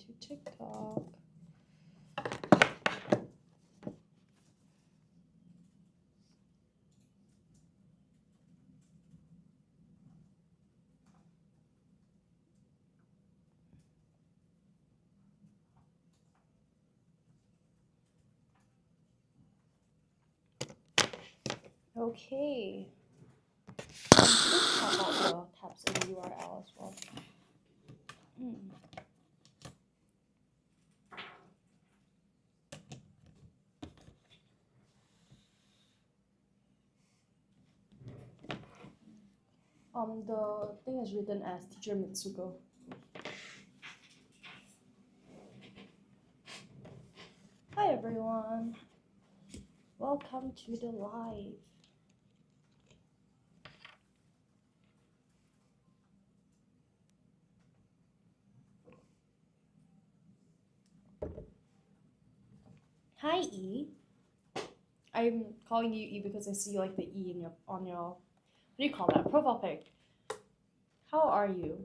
to TikTok. Okay. Let's talk about the tabs in the URL as well. The thing is written as Teacher Mitsuko. Hi everyone. Welcome to the live. Hi E. I'm calling you E because I see like the E in on your what do you call that? Profile pic. How are you?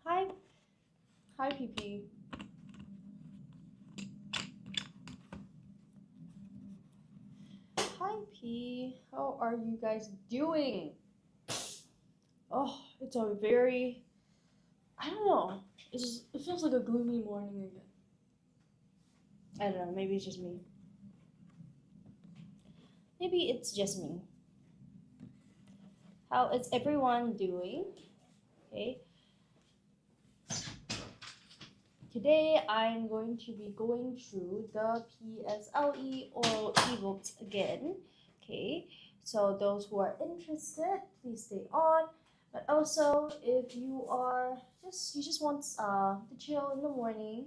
Hi. Hi PP. Hi P. How are you guys doing? Oh, it's a very I don't know. It feels like a gloomy morning again. I don't know, maybe it's just me. Maybe it's just me. How is everyone doing? Okay. Today I'm going to be going through the PSLE oral ebooks again. Okay. So those who are interested, please stay on. But also if you are you just want to chill in the morning,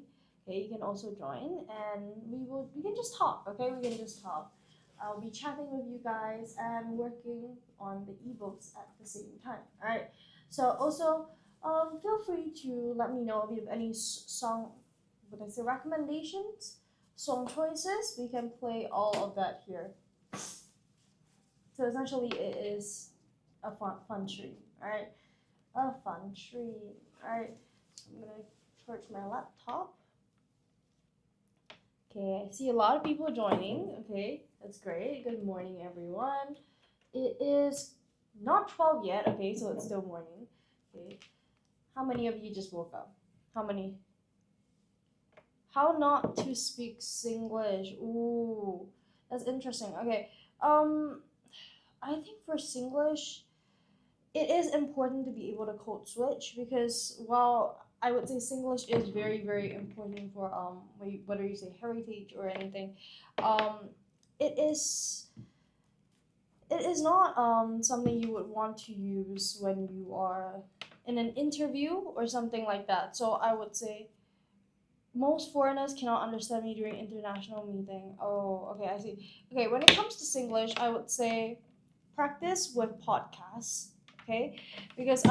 okay, you can also join and we can just talk, okay? We can just talk. I'll be chatting with you guys and working on the ebooks at the same time. Alright. So also feel free to let me know if you have any recommendations, song choices. We can play all of that here. So essentially, it is a fun stream, all right? A fun stream, all right? So I'm gonna torch my laptop. Okay, I see a lot of people joining. Okay, that's great. Good morning, everyone. It is not 12 yet. Okay, so it's still morning. Okay. How many of you just woke up? How many? How not to speak Singlish? Ooh, that's interesting. Okay, I think for Singlish, it is important to be able to code switch because while I would say Singlish is very important for whether you say heritage or anything, um, it is not something you would want to use when you are in an interview or something like that. So I would say most foreigners cannot understand me during international meeting. Oh, okay, I see. Okay, when it comes to Singlish, I would say practice with podcasts. Okay, because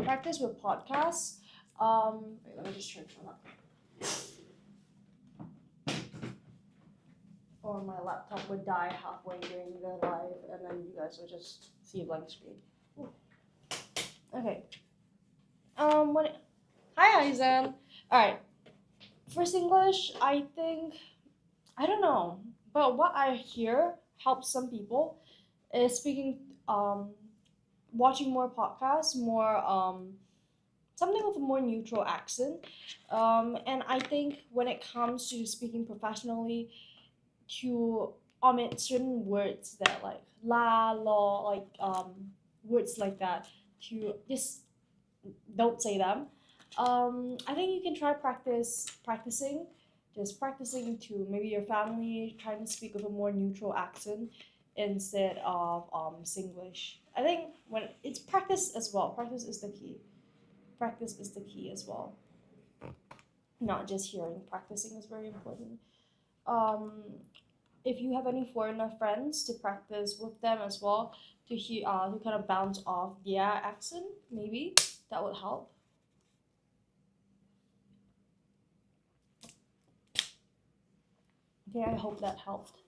practice with podcasts. Wait, let me just turn it up. Or my laptop would die halfway during the live, and then you guys would just see a blank screen. Ooh. Okay. What? Hi, Aizen. All right. For Singlish, I think I don't know, but what I hear helps some people is speaking, watching more podcasts, more something with a more neutral accent, and I think when it comes to speaking professionally, to omit certain words that like la, law, like words like that, to just don't say them. I think you can try practicing to maybe your family, trying to speak with a more neutral accent instead of Singlish. I think when it's practice as well. Practice is the key. Practice is the key as well. Not just hearing. Practicing is very important. Um, if you have any foreigner friends to practice with them as well to hear to kind of bounce off their accent, maybe that would help. Okay, I hope that helped.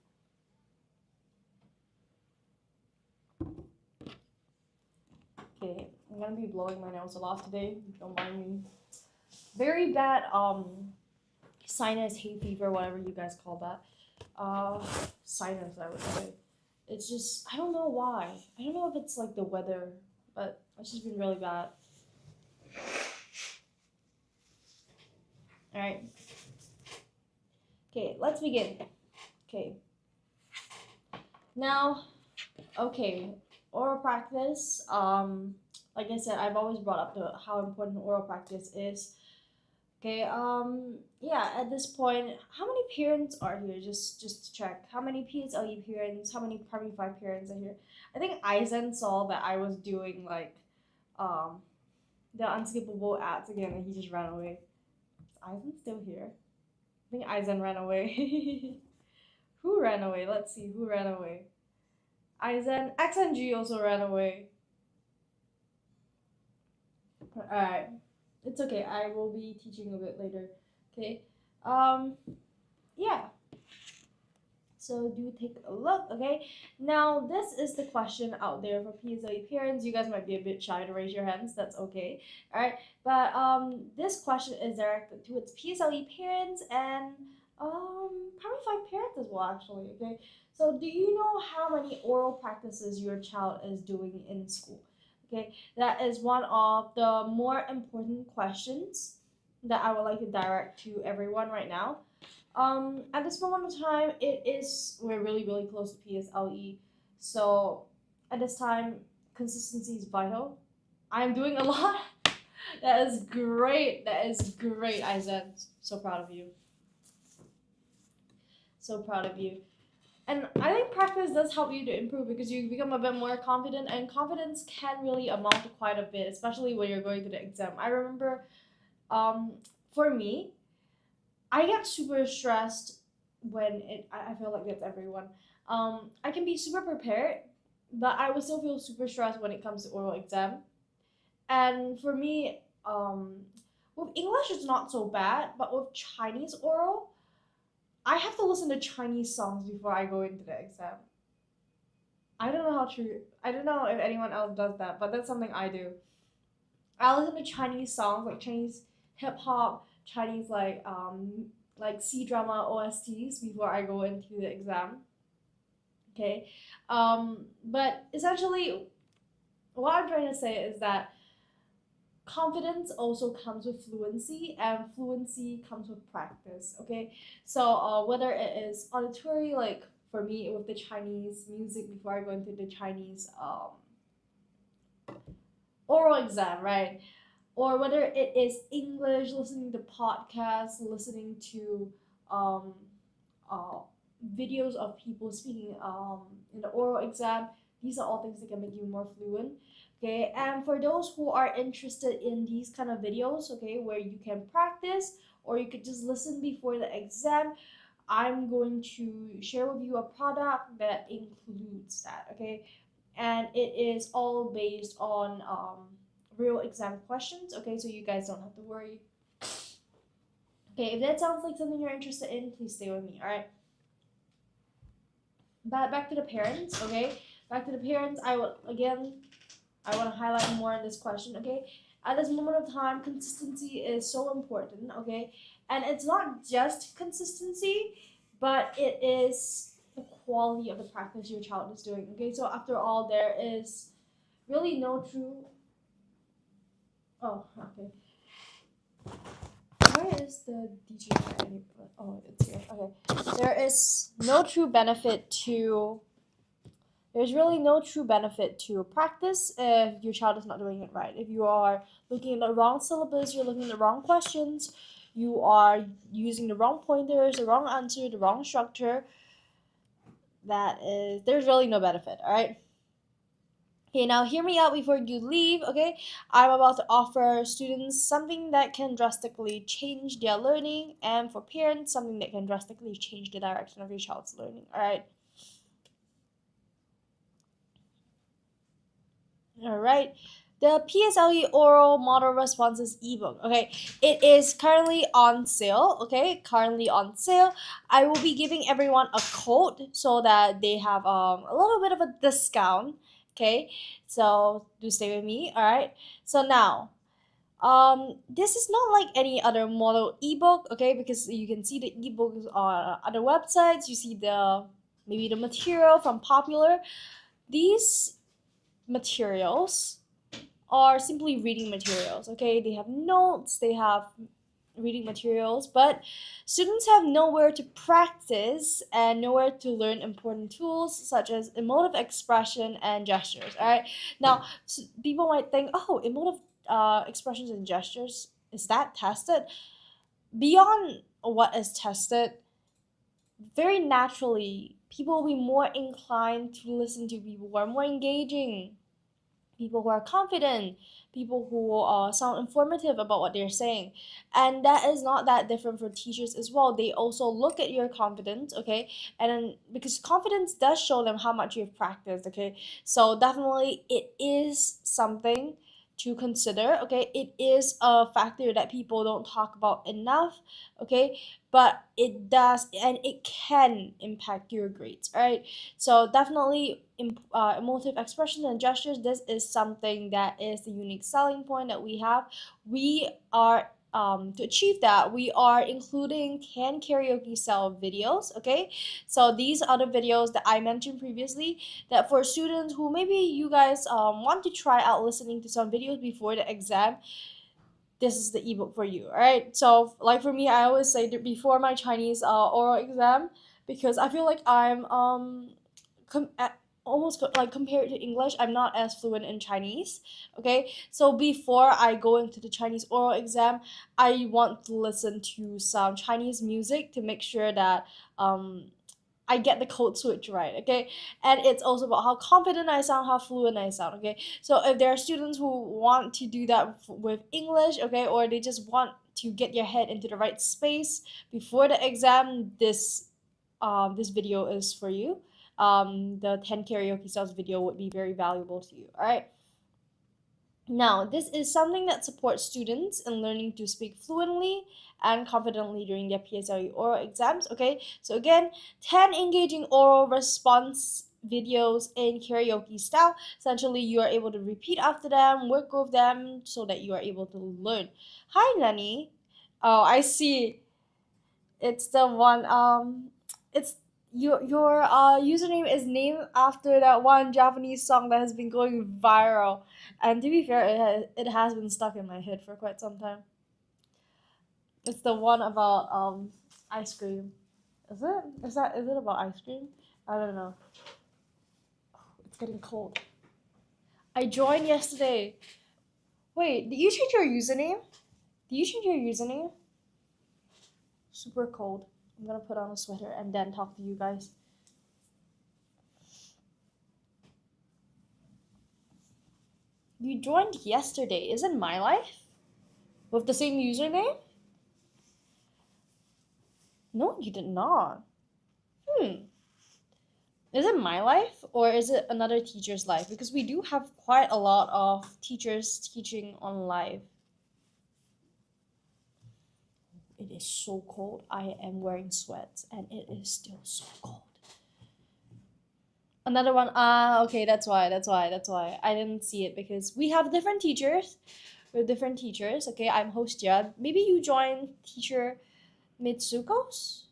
might be blowing my nose a lot today. Don't mind me. Very bad sinus, hay fever, whatever you guys call that. Sinus, I would say. It's just, I don't know why. I don't know if it's like the weather, but it's just been really bad. Alright. Okay, let's begin. Okay. Now, okay, oral practice. Like I said, I've always brought up how important oral practice is. Okay, yeah, at this point, how many parents are here? Just to check. How many PSLE parents, how many primary 5 parents are here? I think Aizen saw that I was doing like the unskippable ads again and he just ran away. Is Aizen still here? I think Aizen ran away. Who ran away? Let's see, who ran away? Aizen, XNG also ran away. Alright. It's okay, I will be teaching a bit later. Okay. Yeah. So do take a look, okay? Now this is the question out there for PSLE parents. You guys might be a bit shy to raise your hands, that's okay. Alright, but this question is directed towards PSLE parents and probably 5 parents as well actually, okay? So do you know how many oral practices your child is doing in school? Okay, that is one of the more important questions that I would like to direct to everyone right now. At this moment of time, we're really close to PSLE, so at this time, consistency is vital. I'm doing a lot. That is great. That is great, Aizen. So proud of you. So proud of you. And I think practice does help you to improve because you become a bit more confident, and confidence can really amount to quite a bit, especially when you're going to the exam. I remember, for me, I get super stressed when I feel like that's everyone. I can be super prepared, but I would still feel super stressed when it comes to oral exam. And for me, with English, it's not so bad, but with Chinese oral, I have to listen to Chinese songs before I go into the exam. I don't know how true. I don't know if anyone else does that, but that's something I do. I listen to Chinese songs, like Chinese hip hop, Chinese like C drama OSTs before I go into the exam. Okay, but essentially, what I'm trying to say is that confidence also comes with fluency, and fluency comes with practice. Okay, so whether it is auditory, like for me with the Chinese music before I go into the Chinese oral exam, right? Or whether it is English, listening to podcasts, listening to um, uh, videos of people speaking in the oral exam. These are all things that can make you more fluent. Okay, and for those who are interested in these kind of videos, okay, where you can practice or you could just listen before the exam, I'm going to share with you a product that includes that, okay? And it is all based on real exam questions, okay? So you guys don't have to worry. Okay, if that sounds like something you're interested in, please stay with me, all right? But back to the parents, okay? Back to the parents, I want to highlight more on this question, okay? At this moment of time, consistency is so important, okay? And it's not just consistency, but it is the quality of the practice your child is doing, okay? So after all, there is really no true... Oh, okay. Where is the DGI? Oh, it's here. Okay. There's really no true benefit to practice if your child is not doing it right. If you are looking at the wrong syllabus, you're looking at the wrong questions, you are using the wrong pointers, the wrong answer, the wrong structure, there's really no benefit, all right? Okay, now hear me out before you leave, okay? I'm about to offer students something that can drastically change their learning, and for parents, something that can drastically change the direction of your child's learning, all right? All right. The PSLE Oral Model Responses ebook. Okay, it is currently on sale. Okay, currently on sale. I will be giving everyone a code so that they have a little bit of a discount. Okay, so do stay with me. All right. So now, this is not like any other model ebook, okay? Because you can see the ebooks on other websites. You see the maybe the material from Popular. These materials are simply reading materials, okay? They have notes, they have reading materials, but students have nowhere to practice and nowhere to learn important tools such as emotive expression and gestures. All right. Now, people might think, oh, emotive expressions and gestures, is that tested? Beyond what is tested, very naturally, people will be more inclined to listen to people who are more engaging, people who are confident, people who sound informative about what they're saying. And that is not that different for teachers as well. They also look at your confidence, okay? And then because confidence does show them how much you've practiced, okay? So definitely it is something to consider, okay? It is a factor that people don't talk about enough, okay? But it does, and it can impact your grades, all right? So definitely emotive expressions and gestures, this is something that is the unique selling point that we have. We are to achieve that, we are including 10 karaoke style videos, okay? So these are the videos that I mentioned previously, that for students who maybe you guys want to try out listening to some videos before the exam, this is the ebook for you. All right. So like for me, I always say that before my Chinese oral exam, because I feel like I'm almost like compared to English, I'm not as fluent in Chinese. Okay, so before I go into the Chinese oral exam, I want to listen to some Chinese music to make sure that I get the code switch right, okay? And it's also about how confident I sound, how fluent I sound, okay? So if there are students who want to do that with English, okay, or they just want to get your head into the right space before the exam, this video is for you. The 10 karaoke styles video would be very valuable to you, all right? Now, this is something that supports students in learning to speak fluently and confidently during their PSLE oral exams. Okay, so again, 10 engaging oral response videos in karaoke style. Essentially, you are able to repeat after them, work with them so that you are able to learn. Hi, Nani. Oh, I see. It's the one. It's your username is named after that one Japanese song that has been going viral, and to be fair, it has been stuck in my head for quite some time. It's the one about ice cream. Is it? Is it about ice cream? I don't know. It's getting cold. I joined yesterday. Wait, did you change your username? Did you change your username? Super cold. I'm gonna put on a sweater and then talk to you guys. You joined yesterday. Is it my life? With the same username? No, you did not. Hmm. Is it my life or is it another teacher's life? Because we do have quite a lot of teachers teaching on live. It is so cold. I am wearing sweats and it is still so cold. Another one. Ah, okay, that's why. I didn't see it because we have different teachers. We're different teachers. Okay, I'm host Jad. Maybe you joined teacher Mitsuko's?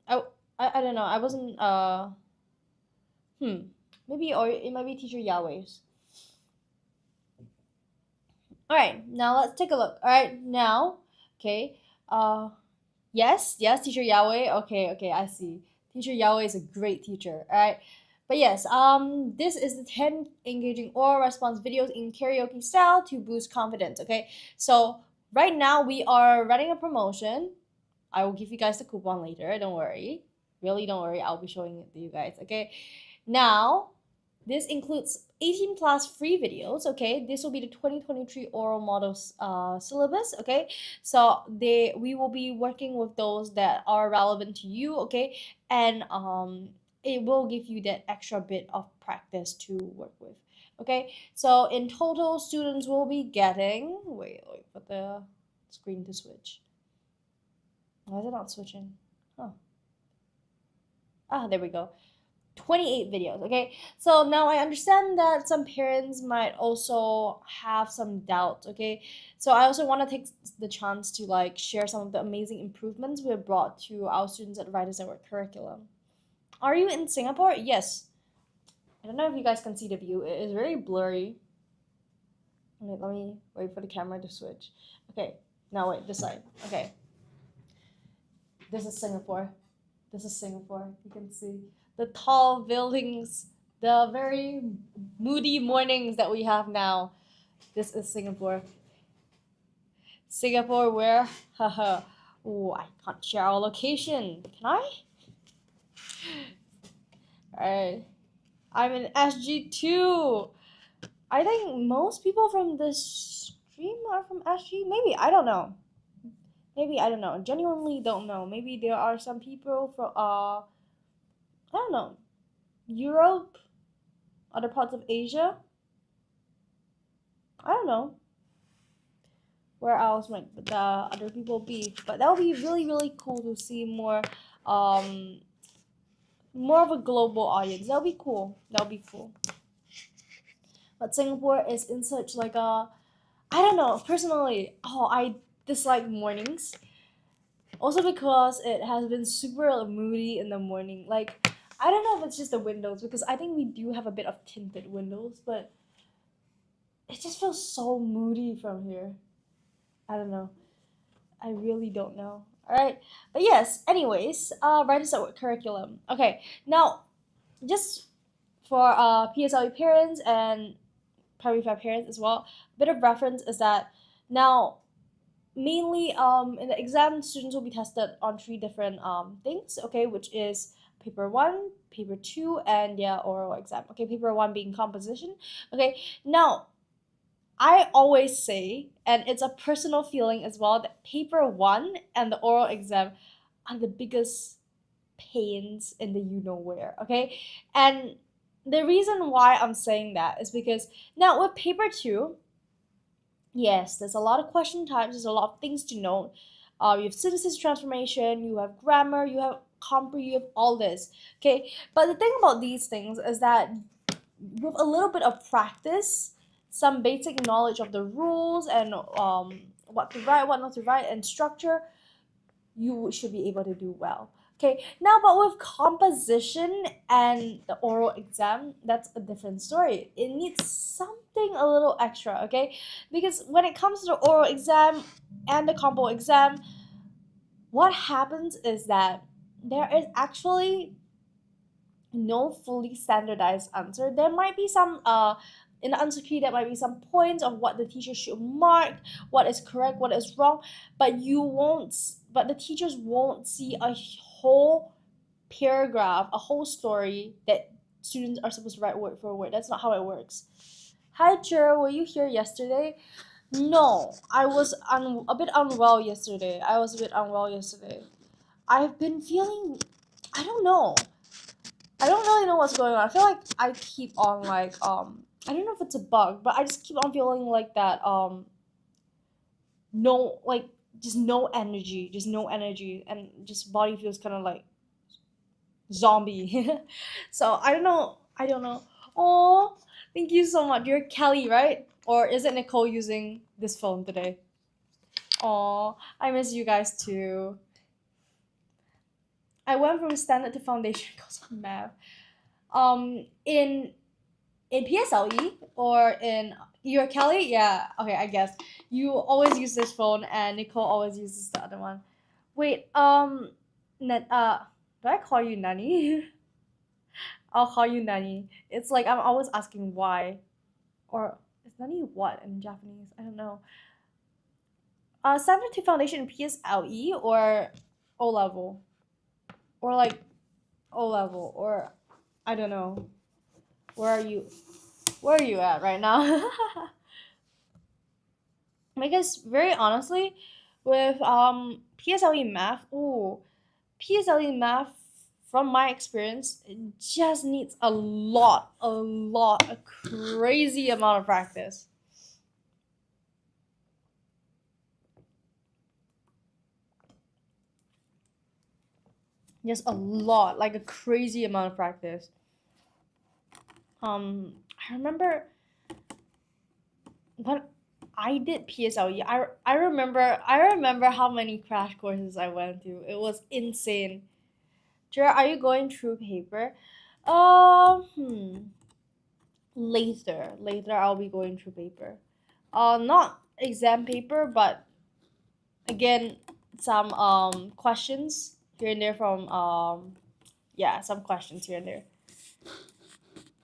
I, I don't know. I wasn't maybe, or it might be teacher Yahweh's. All right, now let's take a look. All right, now, okay. Yes, teacher Yahweh. Okay, I see. Teacher Yahweh is a great teacher. All right. But yes, this is the 10 engaging oral response videos in karaoke style to boost confidence. Okay, so right now we are running a promotion. I will give you guys the coupon later. Don't worry. Really, don't worry. I'll be showing it to you guys. Okay. Now, this includes 18 plus free videos. Okay, this will be the 2023 oral models syllabus. Okay, so we will be working with those that are relevant to you. Okay, and it will give you that extra bit of practice to work with. Okay, so in total, students will be getting. Wait for the screen to switch. Why is it not switching? Huh. Ah, there we go. 28 videos. Okay, so now I understand that some parents might also have some doubts. Okay, so I also want to take the chance to like share some of the amazing improvements we have brought to our students at Writers Network curriculum. Are you in Singapore? Yes. I don't know if you guys can see the view. It is very blurry. Wait, let me wait for the camera to switch. Okay, now wait, this side. Okay, this is Singapore. This is Singapore. You can see the tall buildings, the very moody mornings that we have now. This is Singapore. Singapore, where? Haha. Oh, I can't share our location. Can I? Alright. I'm in SG2. I think most people from this stream are from SG. Maybe. I don't know. Maybe. I don't know. Genuinely don't know. Maybe there are some people from, I don't know, Europe, other parts of Asia. I don't know where else might the other people be, but that would be really really cool to see um more of a global audience. That would be cool. That would be cool. But Singapore is in such like a, I don't know, personally, oh, I dislike mornings. Also because it has been super moody in the morning. Like, I don't know if it's just the windows, because I think we do have a bit of tinted windows, but it just feels so moody from here. I don't know. I really don't know. All right, but yes. Anyways, writers at work curriculum. Okay, now just for PSLE parents and primary five parents as well. A bit of reference is that now mainly in the exam students will be tested on three different things. Okay, which is paper one, paper two, and yeah, oral exam. Okay, paper one being composition. Okay, now I always say, and it's a personal feeling as well, that paper one and the oral exam are the biggest pains in the you know where, okay? And the reason why I'm saying that is because now with paper two, yes, there's a lot of question types, there's a lot of things to know. You have synthesis transformation, you have grammar, you have compre, you have all this, okay? But the thing about these things is that with a little bit of practice, some basic knowledge of the rules and what to write, what not to write, and structure, you should be able to do well. Okay, now but with composition and the oral exam, that's a different story. It needs something a little extra, okay? Because when it comes to the oral exam and the compo exam, what happens is that there is actually no fully standardized answer. There might be some in the answer key there might be some points of what the teacher should mark, what is correct, what is wrong, but the teachers won't see a whole paragraph, a whole story that students are supposed to write word for word. That's not how it works. Hi Chira, were you here yesterday? No, I was a bit unwell yesterday. I've been feeling, I don't know. I don't really know what's going on. I feel like I keep on like I don't know if it's a bug, but I just keep on feeling like that no, like just no energy, and just body feels kind of like zombie. So I don't know. Oh, thank you so much. You're Kelly, right? Or is it Nicole using this phone today? Oh, I miss you guys too. I went from standard to foundation because of math. In PSLE or in your Kelly? Yeah, okay, I guess. You always use this phone and Nicole always uses the other one. Wait, do I call you Nani? I'll call you Nani. It's like I'm always asking why. Or is Nani what in Japanese? I don't know. Standard to foundation in PSLE or O level? Or like O level or I don't know. Where are you? Where are you at right now? Because very honestly, with PSLE math, PSLE math from my experience, it just needs a crazy amount of practice. Just a lot, like a crazy amount of practice. I remember when I did PSLE. I remember how many crash courses I went through. It was insane. Jared, are you going through paper? Hmm. Later I'll be going through paper. Not exam paper, but again, some questions here and there from yeah, some questions here and there.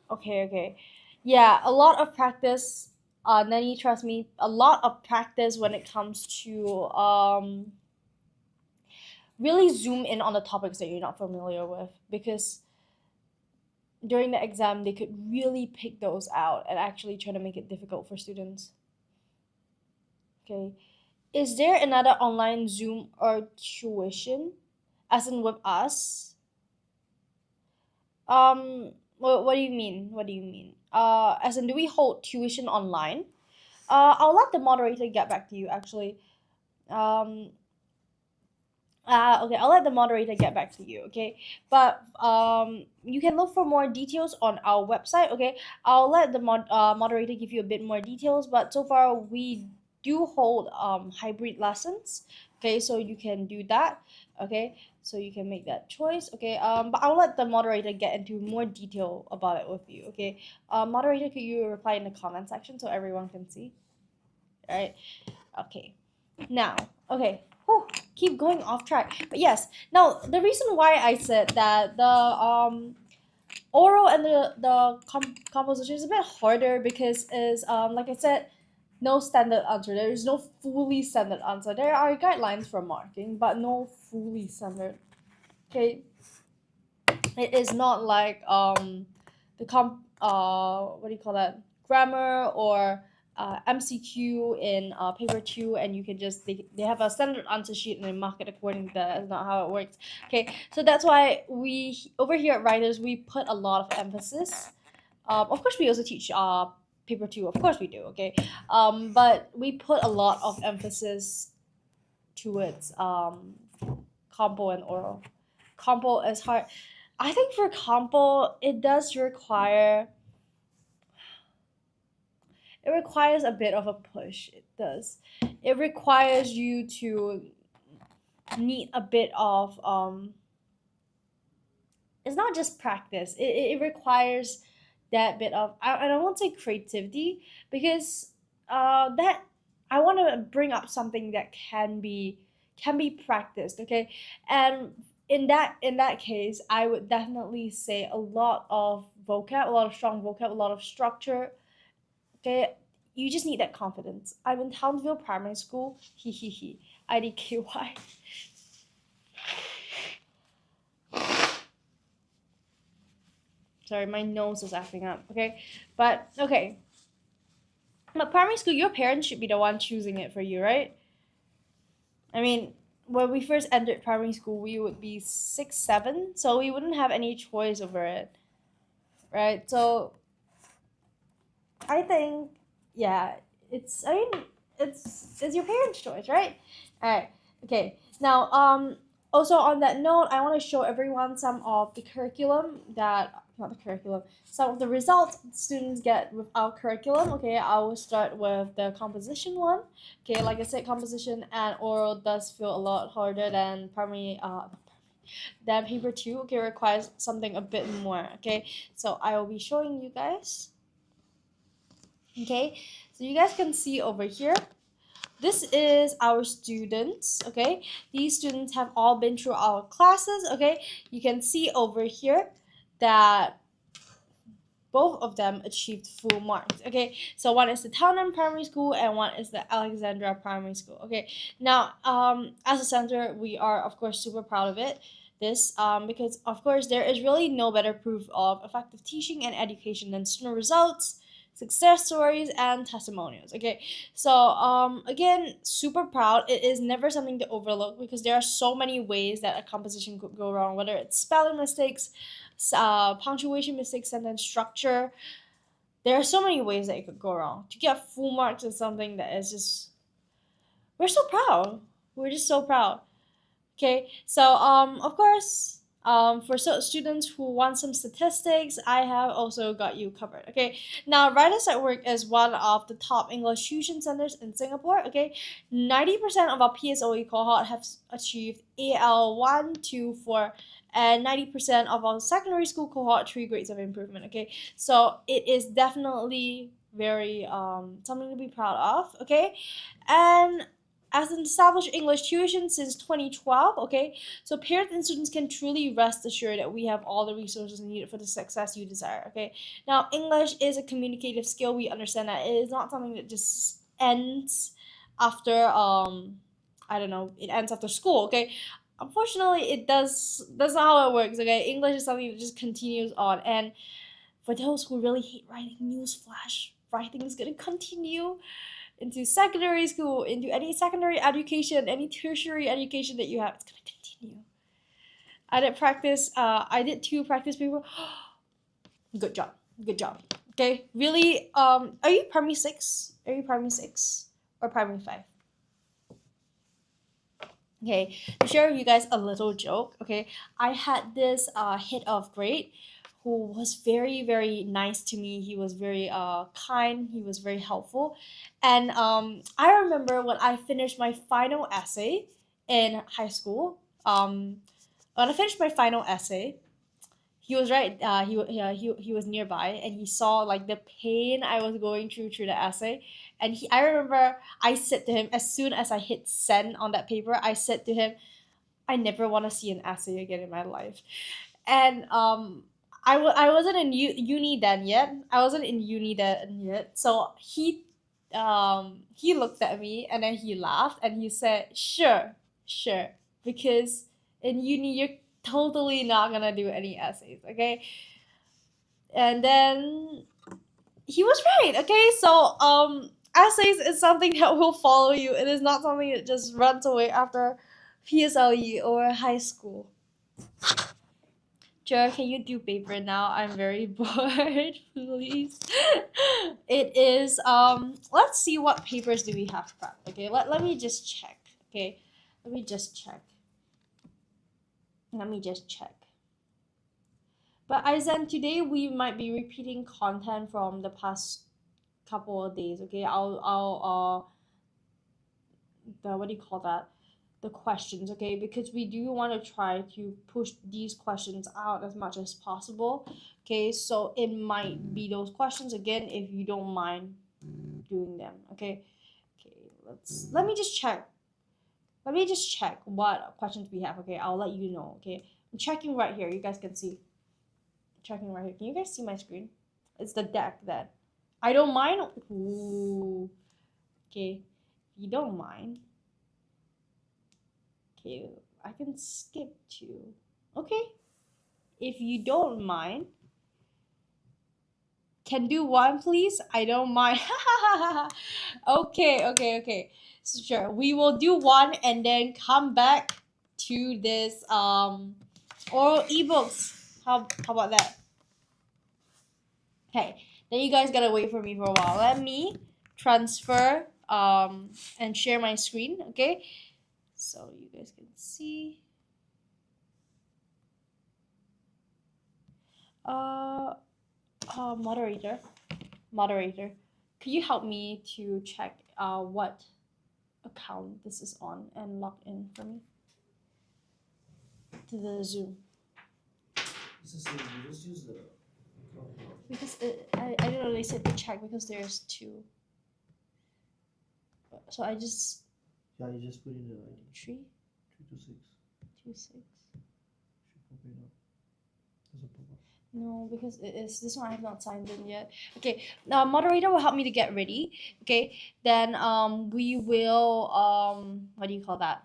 Okay. Yeah, a lot of practice. Nanny, trust me, a lot of practice when it comes to really zoom in on the topics that you're not familiar with, because during the exam they could really pick those out and actually try to make it difficult for students. Okay. Is there another online Zoom or tuition, as in with us? What do you mean? What do you mean? As in, do we hold tuition online? I'll let the moderator get back to you. Actually, um, okay, I'll let the moderator get back to you. Okay, but you can look for more details on our website. Okay, I'll let the moderator give you a bit more details. But so far, we do hold hybrid lessons. Okay, so you can do that. Okay, so you can make that choice. Okay, but I'll let the moderator get into more detail about it with you. Okay, moderator, could you reply in the comment section so everyone can see? All right. Okay. Now, okay. Whew, keep going off track. But yes, now the reason why I said that the oral and the composition is a bit harder because is like I said, no standard answer. There is no fully standard answer. There are guidelines for marking, but no fully standard. Okay, it is not like the what do you call that, grammar or MCQ in paper 2, and you can just they have a standard answer sheet and they mark it according to that. That's not how it works. Okay, so that's why we over here at Writers we put a lot of emphasis. Of course we also teach paper 2, of course we do. Okay, but we put a lot of emphasis towards compo and oral. Compo is hard. I think for compo, it requires a bit of a push. It does. It requires you to need a bit of it's not just practice. It requires that bit of I don't want to say creativity, because that I want to bring up something that can be practiced. Okay, and in that case I would definitely say a lot of vocab, a lot of strong vocab, a lot of structure. Okay, you just need that confidence. I'm in Townsville Primary School. He he. IDKY. Sorry, my nose is acting up. Okay, but okay. But primary school, your parents should be the one choosing it for you, right? I mean, when we first entered primary school, we would be 6, 7, so we wouldn't have any choice over it, right? So I think, yeah, it's. I mean, it's your parents' choice, right? All right. Okay. Now, also on that note, I want to show everyone some of the curriculum that not the curriculum, some of the results students get with our curriculum. Okay, I will start with the composition one. Okay, like I said, composition and oral does feel a lot harder than primary. Than paper 2. Okay, requires something a bit more. Okay, so I will be showing you guys. Okay, so you guys can see over here, this is our students. Okay, these students have all been through our classes. Okay, you can see over here that both of them achieved full marks. Okay, so one is the Townham Primary School and one is the Alexandra Primary School. Okay, now as a center, we are of course super proud of it. Because of course there is really no better proof of effective teaching and education than student results, success stories, and testimonials. Okay, so again, super proud. It is never something to overlook because there are so many ways that a composition could go wrong, whether it's spelling mistakes, punctuation mistakes, sentence structure. There are so many ways that it could go wrong. To get full marks is something that is just, we're so proud. We're just so proud. Okay, so of course, For students who want some statistics, I have also got you covered. Okay, now Writers at Work is one of the top English tuition centers in Singapore. Okay, 90% of our PSOE cohort have achieved AL1, 2, 4, and 90% of our secondary school cohort 3 grades of improvement. Okay, so it is definitely very something to be proud of. Okay, and as an established English tuition since 2012, okay, so parents and students can truly rest assured that we have all the resources needed for the success you desire, okay? Now, English is a communicative skill. We understand that it is not something that just ends after, I don't know, it ends after school, okay? Unfortunately, that's not how it works, okay? English is something that just continues on. And for those who really hate writing, newsflash, writing is going to continue into secondary school, into any secondary education, any tertiary education that you have. It's gonna continue. I did 2 practice papers. Good job. Good job. Okay. Really, are you primary 6? Are you primary 6 or primary 5? Okay, to share with you guys a little joke, okay, I had this head of grade who was very, very nice to me. He was very kind, he was very helpful. And I remember when I finished my final essay in high school, when I finished my final essay, he was right. He was nearby, and he saw like the pain I was going through the essay, and I remember I said to him as soon as I hit send on that paper, I said to him, I never want to see an essay again in my life, and I wasn't in uni then yet. I wasn't in uni then yet, so he looked at me and then he laughed and he said, "Sure, sure," because in uni you're totally not gonna do any essays, okay? And then he was right, okay? So essays is something that will follow you. It is not something that just runs away after PSLE or high school. Jer, can you do paper now? I'm very bored, please. It is let's see what papers do we have prepped. Okay, let me just check. Okay. Let me just check. Let me just check. But Aizen, today we might be repeating content from the past couple of days. Okay, I'll the what do you call that? The questions, okay? Because we do want to try to push these questions out as much as possible. Okay, so it might be those questions again if you don't mind doing them. Okay. Okay, let me just check. Let me just check what questions we have. Okay, I'll let you know. Okay, I'm checking right here. You guys can see. Checking right here. Can you guys see my screen? It's the deck that I don't mind. Ooh. Okay, if you don't mind. Okay, I can skip to. Okay, if you don't mind. Can do one, please? I don't mind. Okay. So sure, we will do one and then come back to this oral ebooks. How about that? Okay, then you guys gotta wait for me for a while. Let me transfer and share my screen, okay? So you guys can see. Moderator, could you help me to check what account this is on and log in for me to the Zoom? It's the same. You just use the. Because I don't know, they said to check because there's 2. So I just. Yeah, you just put in the ID. 3, 326. 26. Should pop it up. Does it pop up? No, because it is this one I have not signed in yet. Okay, now moderator will help me to get ready. Okay, then we will what do you call that?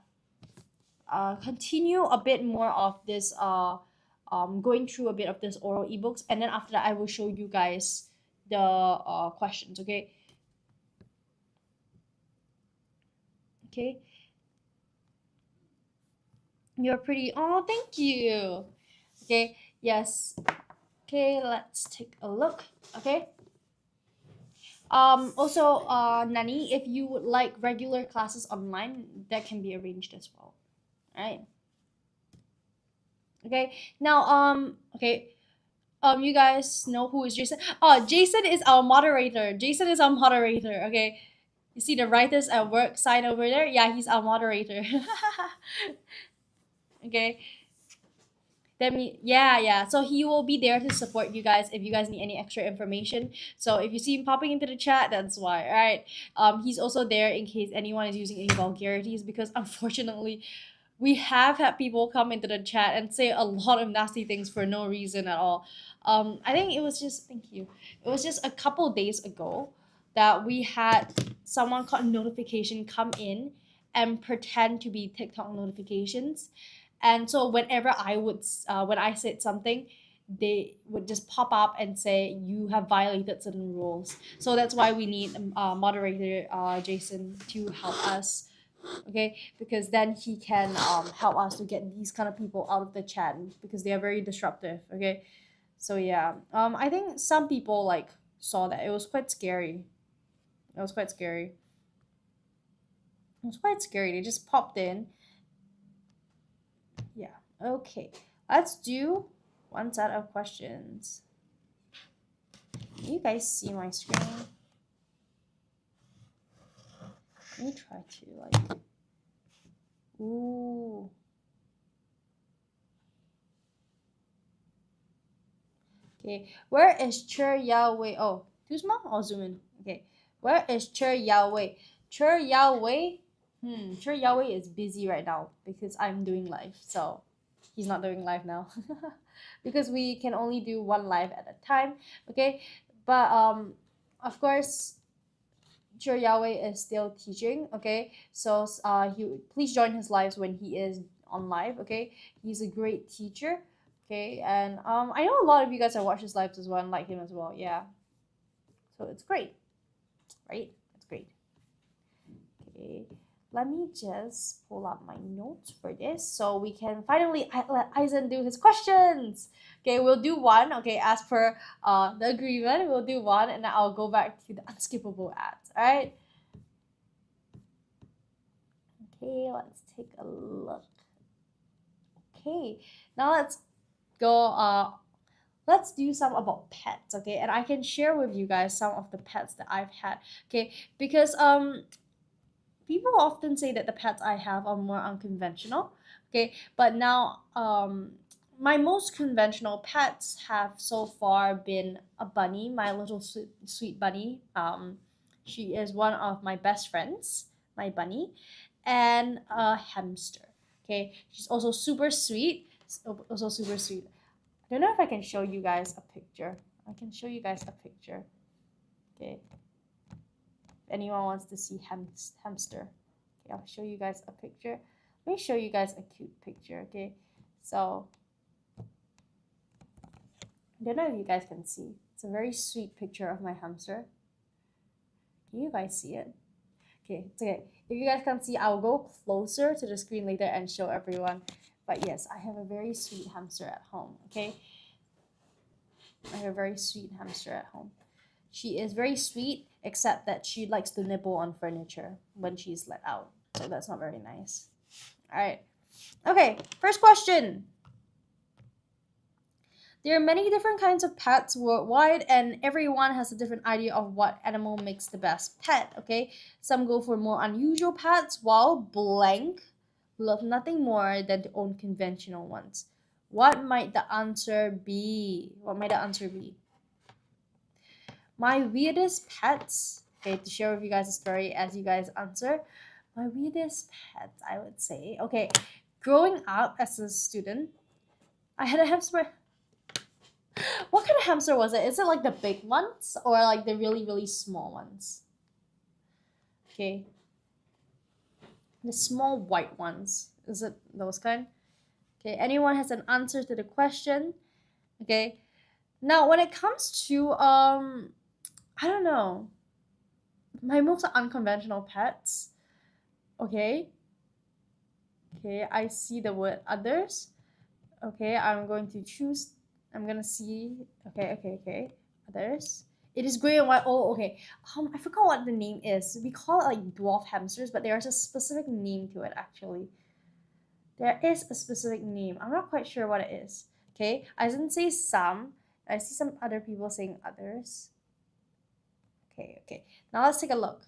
Continue a bit more of this going through a bit of this oral ebooks, and then after that I will show you guys the questions. Okay. Okay. You're pretty. Oh, thank you. Okay. Yes. Okay, let's take a look. Okay. Also, Nani, if you would like regular classes online, that can be arranged as well. All right. Okay, now okay, you guys know who is Jason? Oh, Jason is our moderator. Jason is our moderator. Okay, you see the writers at work sign over there? Yeah, he's our moderator. Okay, yeah. So he will be there to support you guys if you guys need any extra information. So if you see him popping into the chat, that's why. All right. He's also there in case anyone is using any vulgarities because unfortunately we have had people come into the chat and say a lot of nasty things for no reason at all. I think it was just thank you. It was just a couple days ago that we had someone called notification come in and pretend to be TikTok notifications, and so whenever when I said something, they would just pop up and say you have violated certain rules. So that's why we need moderator Jason to help us, okay, because then he can help us to get these kind of people out of the chat because they are very disruptive, okay. So yeah, I think some people like saw that. It was quite scary. It was quite scary. It was quite scary. They just popped in. Yeah. Okay, let's do one set of questions. Can you guys see my screen? Let me try to like, ooh. Okay, where is Chur Yahweh? Oh, too small? I'll zoom in. Okay, where is Chur Yahweh? Chur Yahweh? Chur Yahweh is busy right now because I'm doing live. So he's not doing live now because we can only do one live at a time. Okay, but of course, Chur Yahweh is still teaching. Okay, so please join his lives when he is on live. Okay, he's a great teacher. Okay, and I know a lot of you guys have watched his lives as well and like him as well. Yeah, so it's great, right? It's great. Okay, let me just pull up my notes for this so we can finally let Aizen do his questions. Okay, we'll do one. Okay, as per the agreement, we'll do one, and then I'll go back to the unskippable ads. All right. Okay, let's take a look. Okay, now go let's do some about pets. Okay, and I can share with you guys some of the pets that I've had. Okay, because people often say that the pets I have are more unconventional. Okay, but now my most conventional pets have so far been a bunny, my little sweet bunny. She is one of my best friends, my bunny, and a hamster. Okay, she's also super sweet. Also super sweet. I don't know if I can show you guys a picture. I can show you guys a picture. Okay. If anyone wants to see hamster. Okay, I'll show you guys a picture. Let me show you guys a cute picture, okay? So I don't know if you guys can see. It's a very sweet picture of my hamster. Can you guys see it? Okay, it's okay. If you guys can't see, I'll go closer to the screen later and show everyone. But yes, I have a very sweet hamster at home, okay? I have a very sweet hamster at home. She is very sweet, except that she likes to nibble on furniture when she's let out. So that's not very nice. All right. Okay, first question. There are many different kinds of pets worldwide, and everyone has a different idea of what animal makes the best pet, okay? Some go for more unusual pets, while blank love nothing more than to own conventional ones. What might the answer be? What might the answer be? My weirdest pets, okay, to share with you guys a story as you guys answer. My weirdest pets, I would say. Okay, growing up as a student, I had a hamster. What kind of hamster was it? Is it like the big ones or like the really, really small ones? Okay. The small white ones. Is it those kind? Okay, anyone has an answer to the question? Okay. Now when it comes to I don't know. My most unconventional pets. Okay. Okay, I see the word others. Okay, I'm going to choose. I'm gonna see. Okay. Others. It is gray and white. Oh, okay. I forgot what the name is. We call it like dwarf hamsters, but there's a specific name to it actually. There is a specific name. I'm not quite sure what it is. Okay, I didn't say some. I see some other people saying others. Okay. Now let's take a look.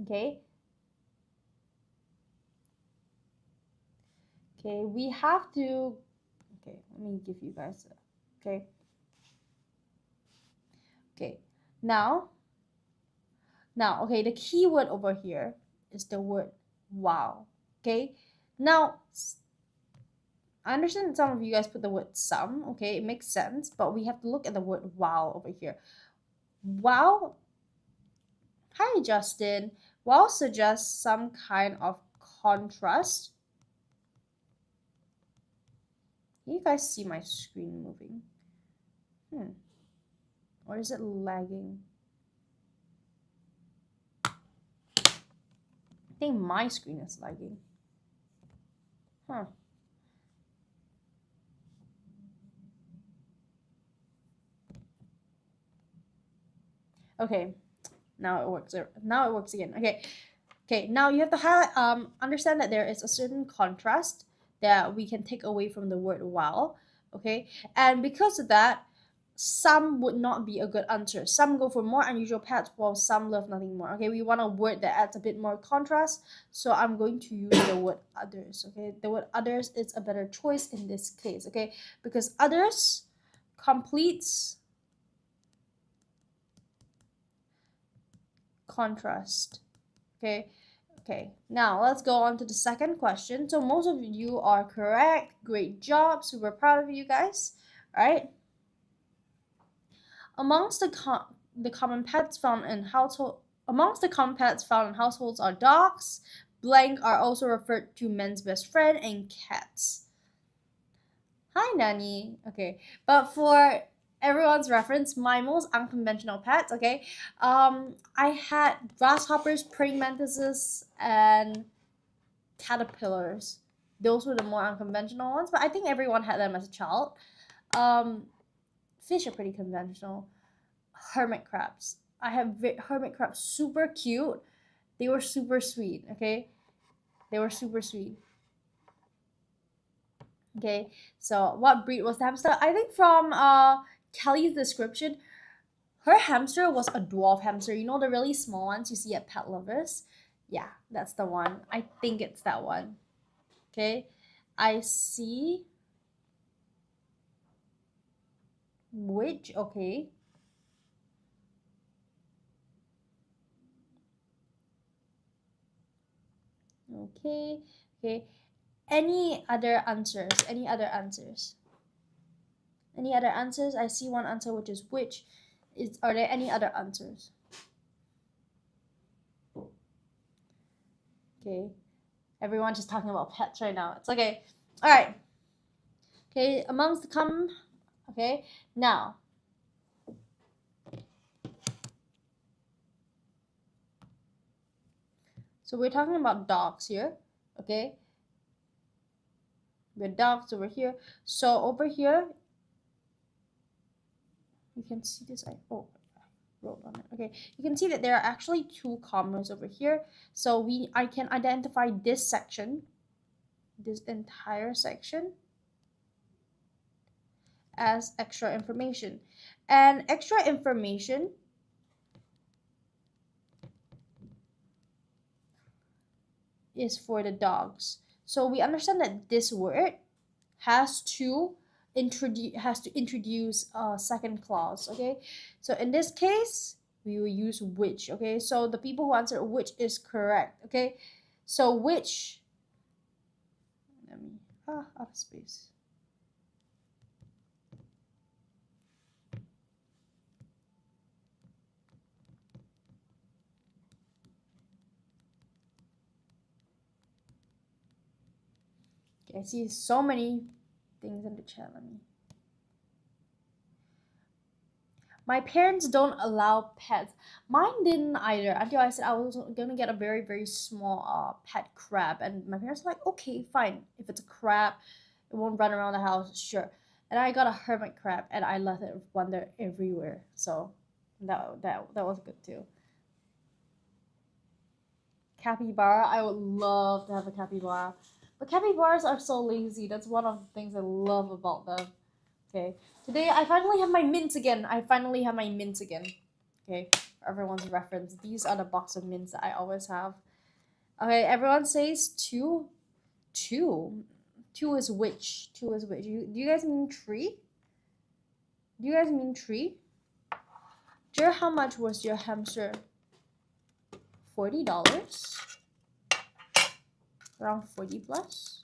Okay. Okay, we have to. Okay, let me give you guys. Okay. Okay. Now. Okay, the key word over here is the word wow. Okay. Now, I understand that some of you guys put the word some. Okay, it makes sense, but we have to look at the word wow over here. Wow. Hi, Justin. Wow suggests some kind of contrast. Can you guys see my screen moving? Or is it lagging? I think my screen is lagging. Okay, now it works. Now it works again. Okay. Now you have to highlight. Understand that there is a certain contrast that we can take away from the word wow. Okay, and because of that, some would not be a good answer. Some go for more unusual pets, while some love nothing more. Okay, we want a word that adds a bit more contrast, so I'm going to use the word others. Okay, the word others is a better choice in this case. Okay, because others completes contrast. Okay, now let's go on to the second question. So most of you are correct. Great job. Super proud of you guys. All right. Amongst the common pets found in households are dogs. Blank are also referred to men's best friend and cats. Hi, Nani. Okay, but for everyone's reference, my most unconventional pets. Okay, I had grasshoppers, praying mantises, and caterpillars. Those were the more unconventional ones, but I think everyone had them as a child. Fish are pretty conventional. Hermit crabs. I have hermit crabs, super cute. They were super sweet. Okay, they were super sweet. Okay, so what breed was the hamster? I think from Kelly's description, her hamster was a dwarf hamster. You know the really small ones you see at Pet Lovers? Yeah, that's the one. I think it's that one. Okay, I see. Which, okay. Okay. Any other answers? Any other answers? I see one answer, which is which. Are there any other answers? Okay. Everyone's just talking about pets right now. It's okay. All right. Okay, amongst the common. Okay, now. So we're talking about dogs here. Okay. We have dogs over here. So over here, you can see this. I wrote on it. Okay, you can see that there are actually two commas over here. So I can identify this section, this entire section, as extra information. And extra information is for the dogs. So we understand that this word has to introduce a second clause. Okay, so in this case we will use which. Okay, so the people who answer which is correct. Okay, so which, let me out of space. Okay, I see so many things in the chat. Let me. My parents don't allow pets. Mine didn't either until I said I was gonna get a very, very small pet crab. And my parents were like, okay, fine. If it's a crab, it won't run around the house, sure. And I got a hermit crab and I let it wander everywhere. So that was good too. capybara. I would love to have a capybara. But capybaras are so lazy. That's one of the things I love about them. Okay. Today I finally have my mints again. Okay. For everyone's reference, these are the box of mints that I always have. Okay, everyone says two. Two. Two is which? Two is which? Do you guys mean tree? Do you guys mean tree? Jer, how much was your hamster? $40? Around 40 plus?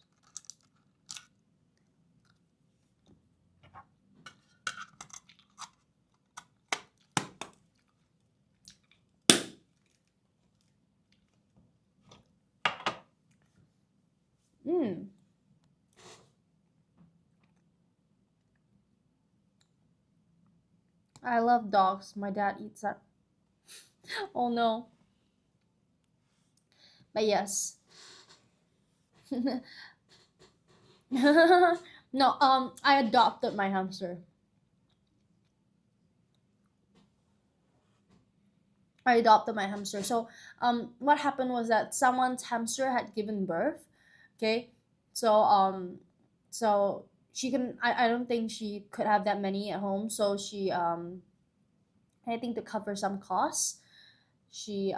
I love dogs. My dad eats that. Oh no. But yes. No, I adopted my hamster. So, what happened was that someone's hamster had given birth. Okay, so she can. I don't think she could have that many at home. So she I think to cover some costs, she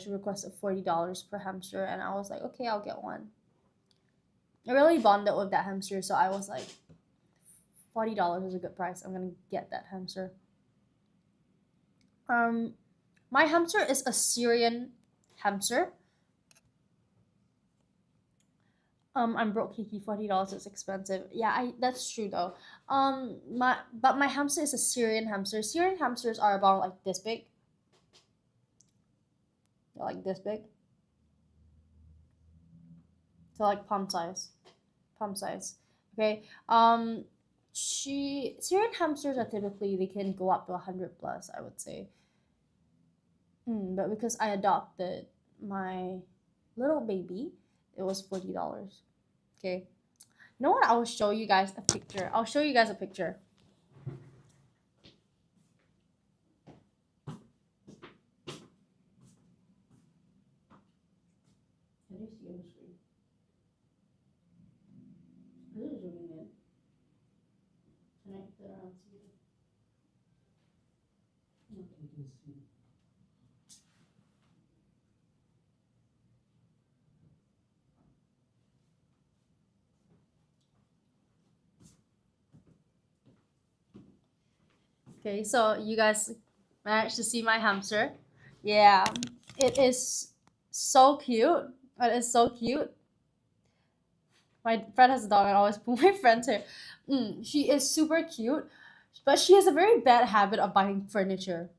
requested $40 per hamster, and I was like, okay, I'll get one. I really bonded with that hamster, so I was like, $40 is a good price. I'm gonna get that hamster. My hamster is a Syrian hamster. I'm broke, Kiki. $40 is expensive. Yeah, that's true though. My hamster is a Syrian hamster. Syrian hamsters are about like this big. They're like this big. So like palm size. Okay. Syrian hamsters are typically they can go up to 100 plus, I would say. But because I adopted my little baby, it was $40. Okay. You know what? I will show you guys a picture. I'll show you guys a picture. Can you see on the screen? This is zooming in. Can I put it around to you? You can see. Okay, so you guys managed to see my hamster. Yeah, it is so cute. It is so cute. My friend has a dog, and I always put my friend's hair. She is super cute, but she has a very bad habit of biting furniture.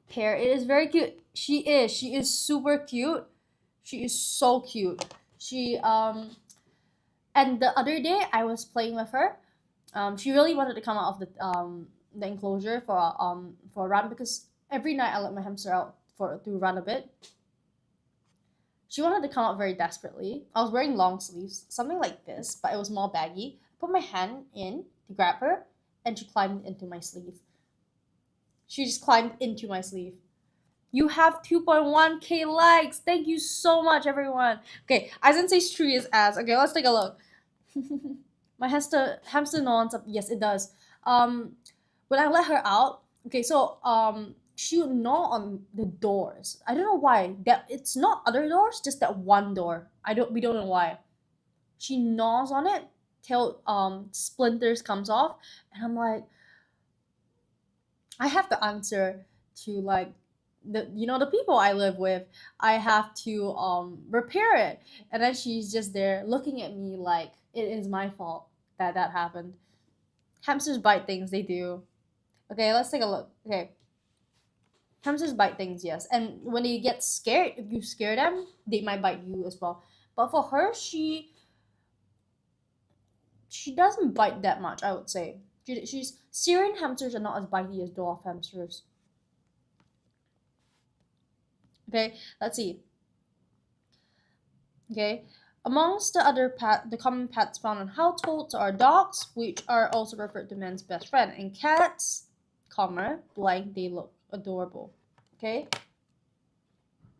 Pear, it is very cute. She is super cute. She is so cute. And the other day I was playing with her. She really wanted to come out of the enclosure for a run because every night I let my hamster out to run a bit. She wanted to come out very desperately. I was wearing long sleeves, something like this, but it was more baggy. I put my hand in to grab her, and she climbed into my sleeve. She just climbed into my sleeve. You have 2.1k likes. Thank you so much, everyone. Okay, Aizen says tree is ass. Okay, let's take a look. My hamster gnaws up. Yes, it does. When I let her out, okay, so she would gnaw on the doors. I don't know why. That it's not other doors, just that one door. We don't know why. She gnaws on it till splinters comes off, and I'm like, I have to answer to like the people I live with. I have to repair it, and then she's just there looking at me like it is my fault that happened. Hamsters bite things, they do. Okay, let's take a look. Okay, hamsters bite things, yes, and when they get scared, if you scare them, they might bite you as well. But for her, she doesn't bite that much, I would say. She's Syrian hamsters are not as bitey as dwarf hamsters. Okay, let's see. Okay, amongst the common pets found in households are dogs, which are also referred to man's best friend, and cats, blank they look. adorable. Okay.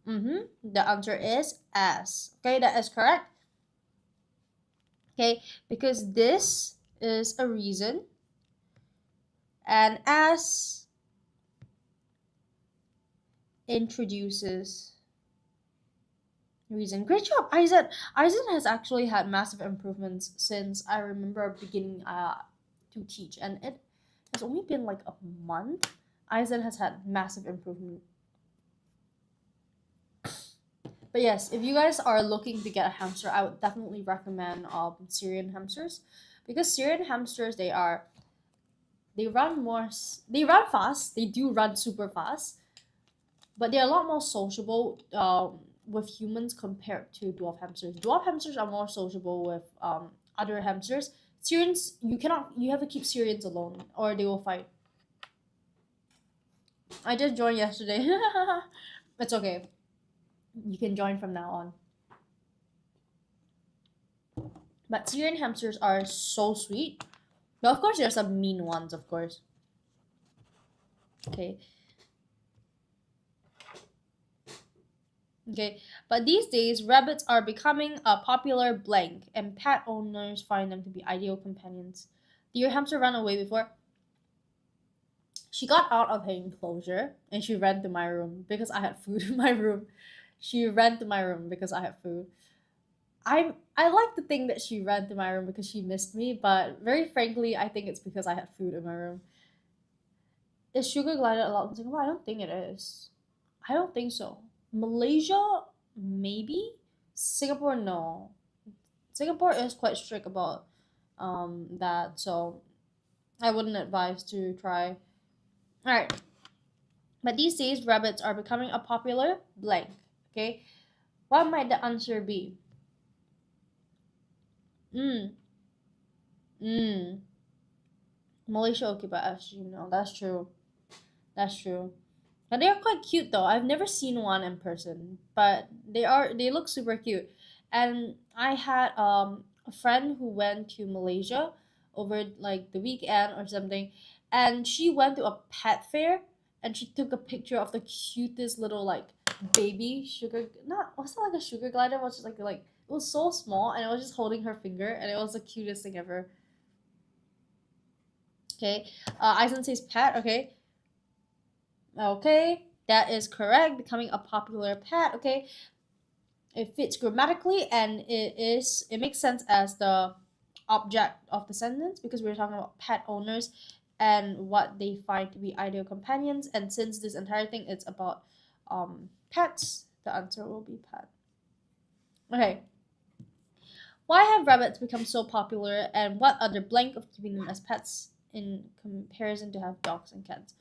The answer is S. Okay, that is correct. Okay, because this is a reason, and S introduces reason. Great job, Aizen. Aizen has actually had massive improvements since I remember beginning to teach, and it has only been like a month. Aizen has had massive improvement. But yes, if you guys are looking to get a hamster, I would definitely recommend Syrian hamsters, because Syrian hamsters they run fast. They do run super fast, but they're a lot more sociable with humans compared to dwarf hamsters. Dwarf hamsters are more sociable with other hamsters. Syrians, you have to keep Syrians alone or they will fight. I just joined yesterday. It's okay. You can join from now on. But Syrian hamsters are so sweet. But of course, there are some mean ones, of course. Okay. Okay, but these days, rabbits are becoming a popular blank, and pet owners find them to be ideal companions. Did your hamster run away before? She got out of her enclosure and she ran to my room because I had food in my room. She ran to my room because I had food. I like to think that she ran to my room because she missed me, but very frankly, I think it's because I had food in my room. Is sugar glider allowed in Singapore? I don't think it is. I don't think so. Malaysia, maybe. Singapore, no. Singapore is quite strict about that, so I wouldn't advise to try. All right, but these days rabbits are becoming a popular blank. Okay, what might the answer be? Mm. Mm. Malaysia occupied, as you know, that's true. That's true. And they're quite cute though. I've never seen one in person, but they look super cute. And I had a friend who went to Malaysia over like the weekend or something, and she went to a pet fair and she took a picture of the cutest little like baby sugar, not was it like a sugar glider, it was just like it was so small and it was just holding her finger and it was the cutest thing ever. Okay. Eisen says pet, okay. Okay, that is correct. Becoming a popular pet. Okay, it fits grammatically and it makes sense as the object of the sentence because we're talking about pet owners and what they find to be ideal companions. And since this entire thing is about pets, the answer will be pet. Okay. Why have rabbits become so popular, and what are the blank of keeping them as pets in comparison to have dogs and cats?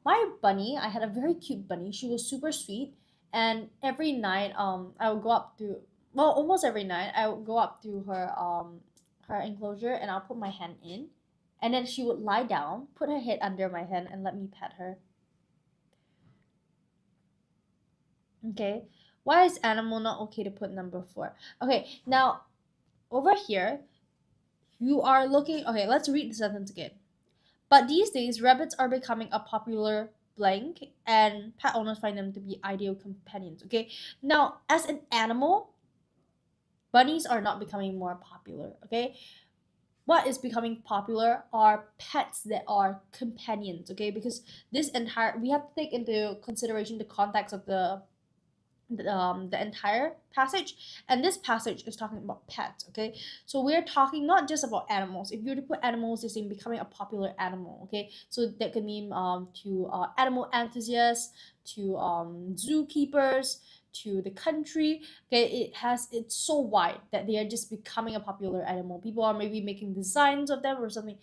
My bunny, I had a very cute bunny. She was super sweet, and every night, I would go up to, well, almost every night, I would go up to her enclosure, and I'll put my hand in, and then she would lie down, put her head under my hand, and let me pet her. Okay, why is animal not okay to put number 4? Okay, now over here, you are looking. Okay, let's read the sentence again. But these days, rabbits are becoming a popular blank, and pet owners find them to be ideal companions. Okay, now as an animal, bunnies are not becoming more popular. Okay, what is becoming popular are pets that are companions. Okay, because this entire we have to take into consideration the context of the entire passage, and this passage is talking about pets. Okay, so we're talking not just about animals. If you were to put animals, it's in becoming a popular animal. Okay, so that could mean to animal enthusiasts, to zookeepers, to the country. Okay, it's so wide that they are just becoming a popular animal. People are maybe making designs of them or something.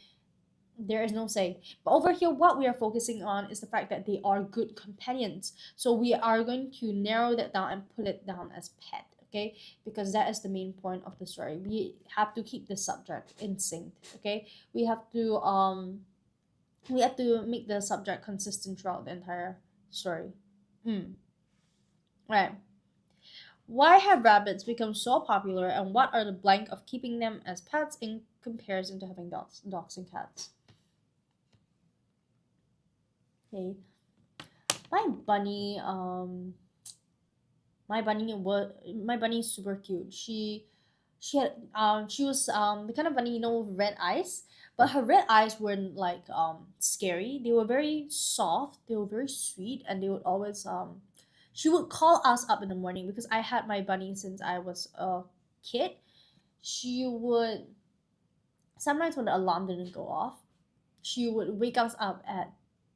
There is no say. But over here, what we are focusing on is the fact that they are good companions. So we are going to narrow that down and put it down as pet, okay? Because that is the main point of the story. We have to keep the subject in sync, okay? We have to make the subject consistent throughout the entire story. Right. Why have rabbits become so popular, and what are the blank of keeping them as pets in comparison to having dogs and cats? Okay. My bunny, my bunny is super cute. She was the kind of bunny, with red eyes, but her red eyes weren't like scary. They were very soft, they were very sweet, and they would always she would call us up in the morning because I had my bunny since I was a kid. She would sometimes when the alarm didn't go off, she would wake us up at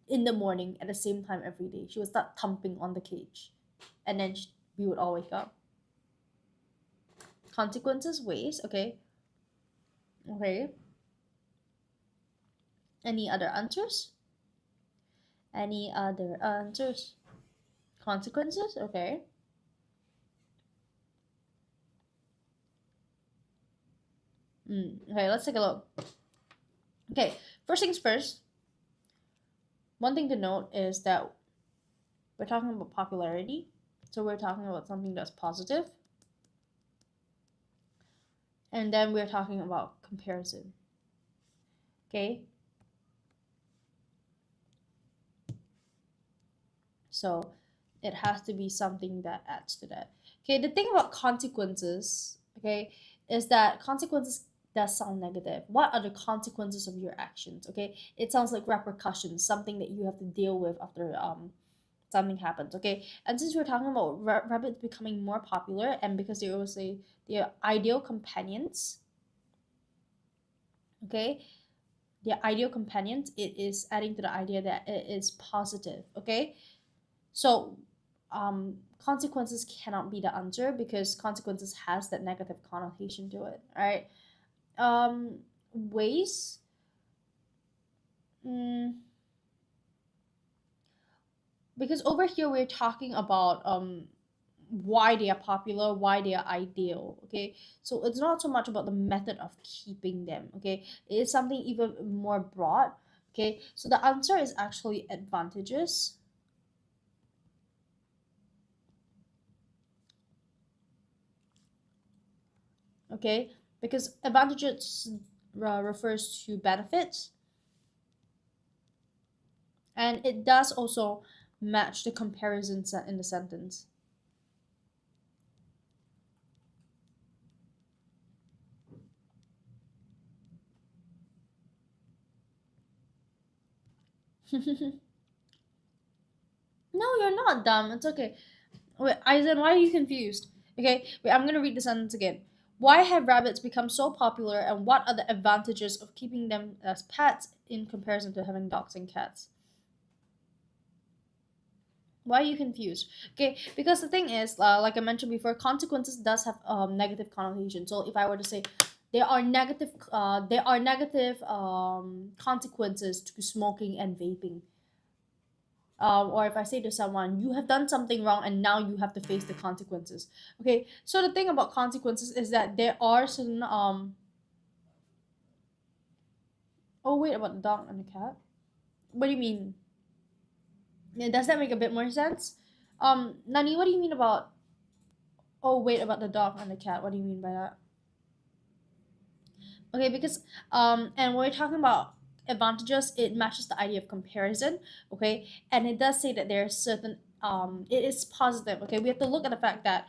in the morning at the same time every day. She would start thumping on the cage, and then we would all wake up. Consequences, ways, okay, okay. Any other answers? Any other answers? Consequences, okay. Okay, let's take a look. Okay, first things first. One thing to note is that we're talking about popularity, so we're talking about something that's positive, and then we're talking about comparison. Okay, so it has to be something that adds to that. Okay, the thing about consequences, okay, is that consequences does sound negative. What are the consequences of your actions? Okay, it sounds like repercussions, something that you have to deal with after something happens. Okay, and since we're talking about rabbits becoming more popular, and because they always say they're ideal companions, okay, they're ideal companions, it is adding to the idea that it is positive. Okay, so consequences cannot be the answer because consequences has that negative connotation to it. All right. Ways. Mm, because over here we're talking about why they are popular, why they are ideal. Okay, so it's not so much about the method of keeping them. Okay, it is something even more broad. Okay, so the answer is actually advantages. Okay, because advantages refers to benefits, and it does also match the comparison set in the sentence. No, you're not dumb. It's okay. Wait, Aizen, why are you confused? Okay, wait, I'm gonna read the sentence again. Why have rabbits become so popular, and what are the advantages of keeping them as pets in comparison to having dogs and cats? Why are you confused? Okay, because the thing is, like I mentioned before, consequences does have negative connotation. So if I were to say there are negative consequences to smoking and vaping, or if I say to someone, you have done something wrong and now you have to face the consequences. Okay, so the thing about consequences is that there are certain Oh wait, about the dog and the cat. What do you mean? Yeah, does that make a bit more sense? Nani, what do you mean about? Oh wait, about the dog and the cat. What do you mean by that? Okay, because and when we're talking about advantages, it matches the idea of comparison. Okay, and it does say that there are certain it is positive. Okay, we have to look at the fact that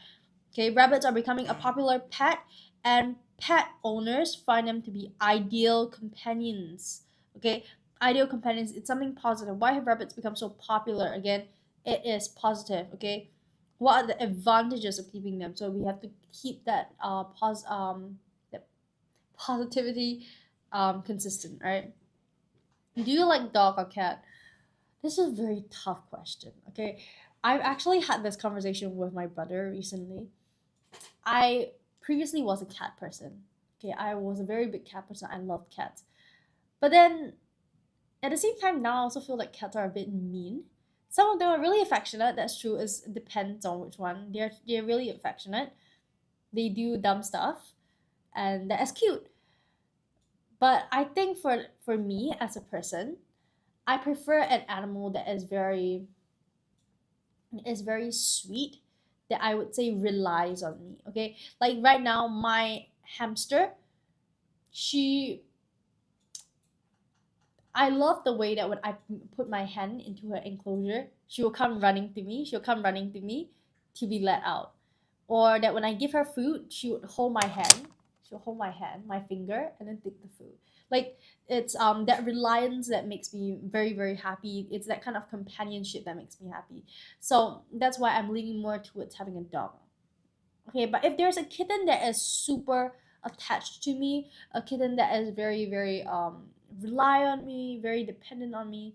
okay, rabbits are becoming a popular pet, and pet owners find them to be ideal companions. Okay, ideal companions. It's something positive. Why have rabbits become so popular? Again, it is positive. Okay, what are the advantages of keeping them? So we have to keep that that positivity consistent, right? Do you like dog or cat? This is a very tough question. Okay, I've actually had this conversation with my brother recently. I previously was a cat person. Okay, I was a very big cat person. I loved cats. But then at the same time now I also feel like cats are a bit mean. Some of them are really affectionate, that's true. It depends on which one. They're really affectionate. They do dumb stuff and that is cute. But I think for me as a person, I prefer an animal that is very sweet, that I would say relies on me. Okay, like right now, my hamster, she, I love the way that when I put my hand into her enclosure, she will come running to me. She'll come running to me to be let out. Or that when I give her food, she would hold my hand. She'll hold my hand, my finger, and then take the food. Like, it's that reliance that makes me very, very happy. It's that kind of companionship that makes me happy. So that's why I'm leaning more towards having a dog. Okay, but if there's a kitten that is super attached to me, a kitten that is very, very rely on me, very dependent on me,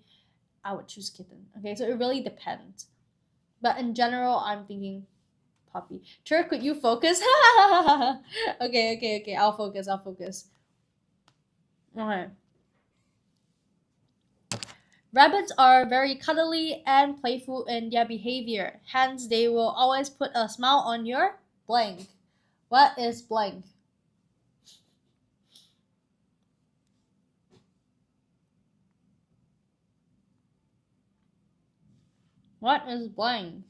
I would choose kitten. Okay, so it really depends. But in general, I'm thinking puppy. Sure, could you focus? Okay. I'll focus. Okay. Rabbits are very cuddly and playful in their behavior. Hence, they will always put a smile on your blank. What is blank? What is blank?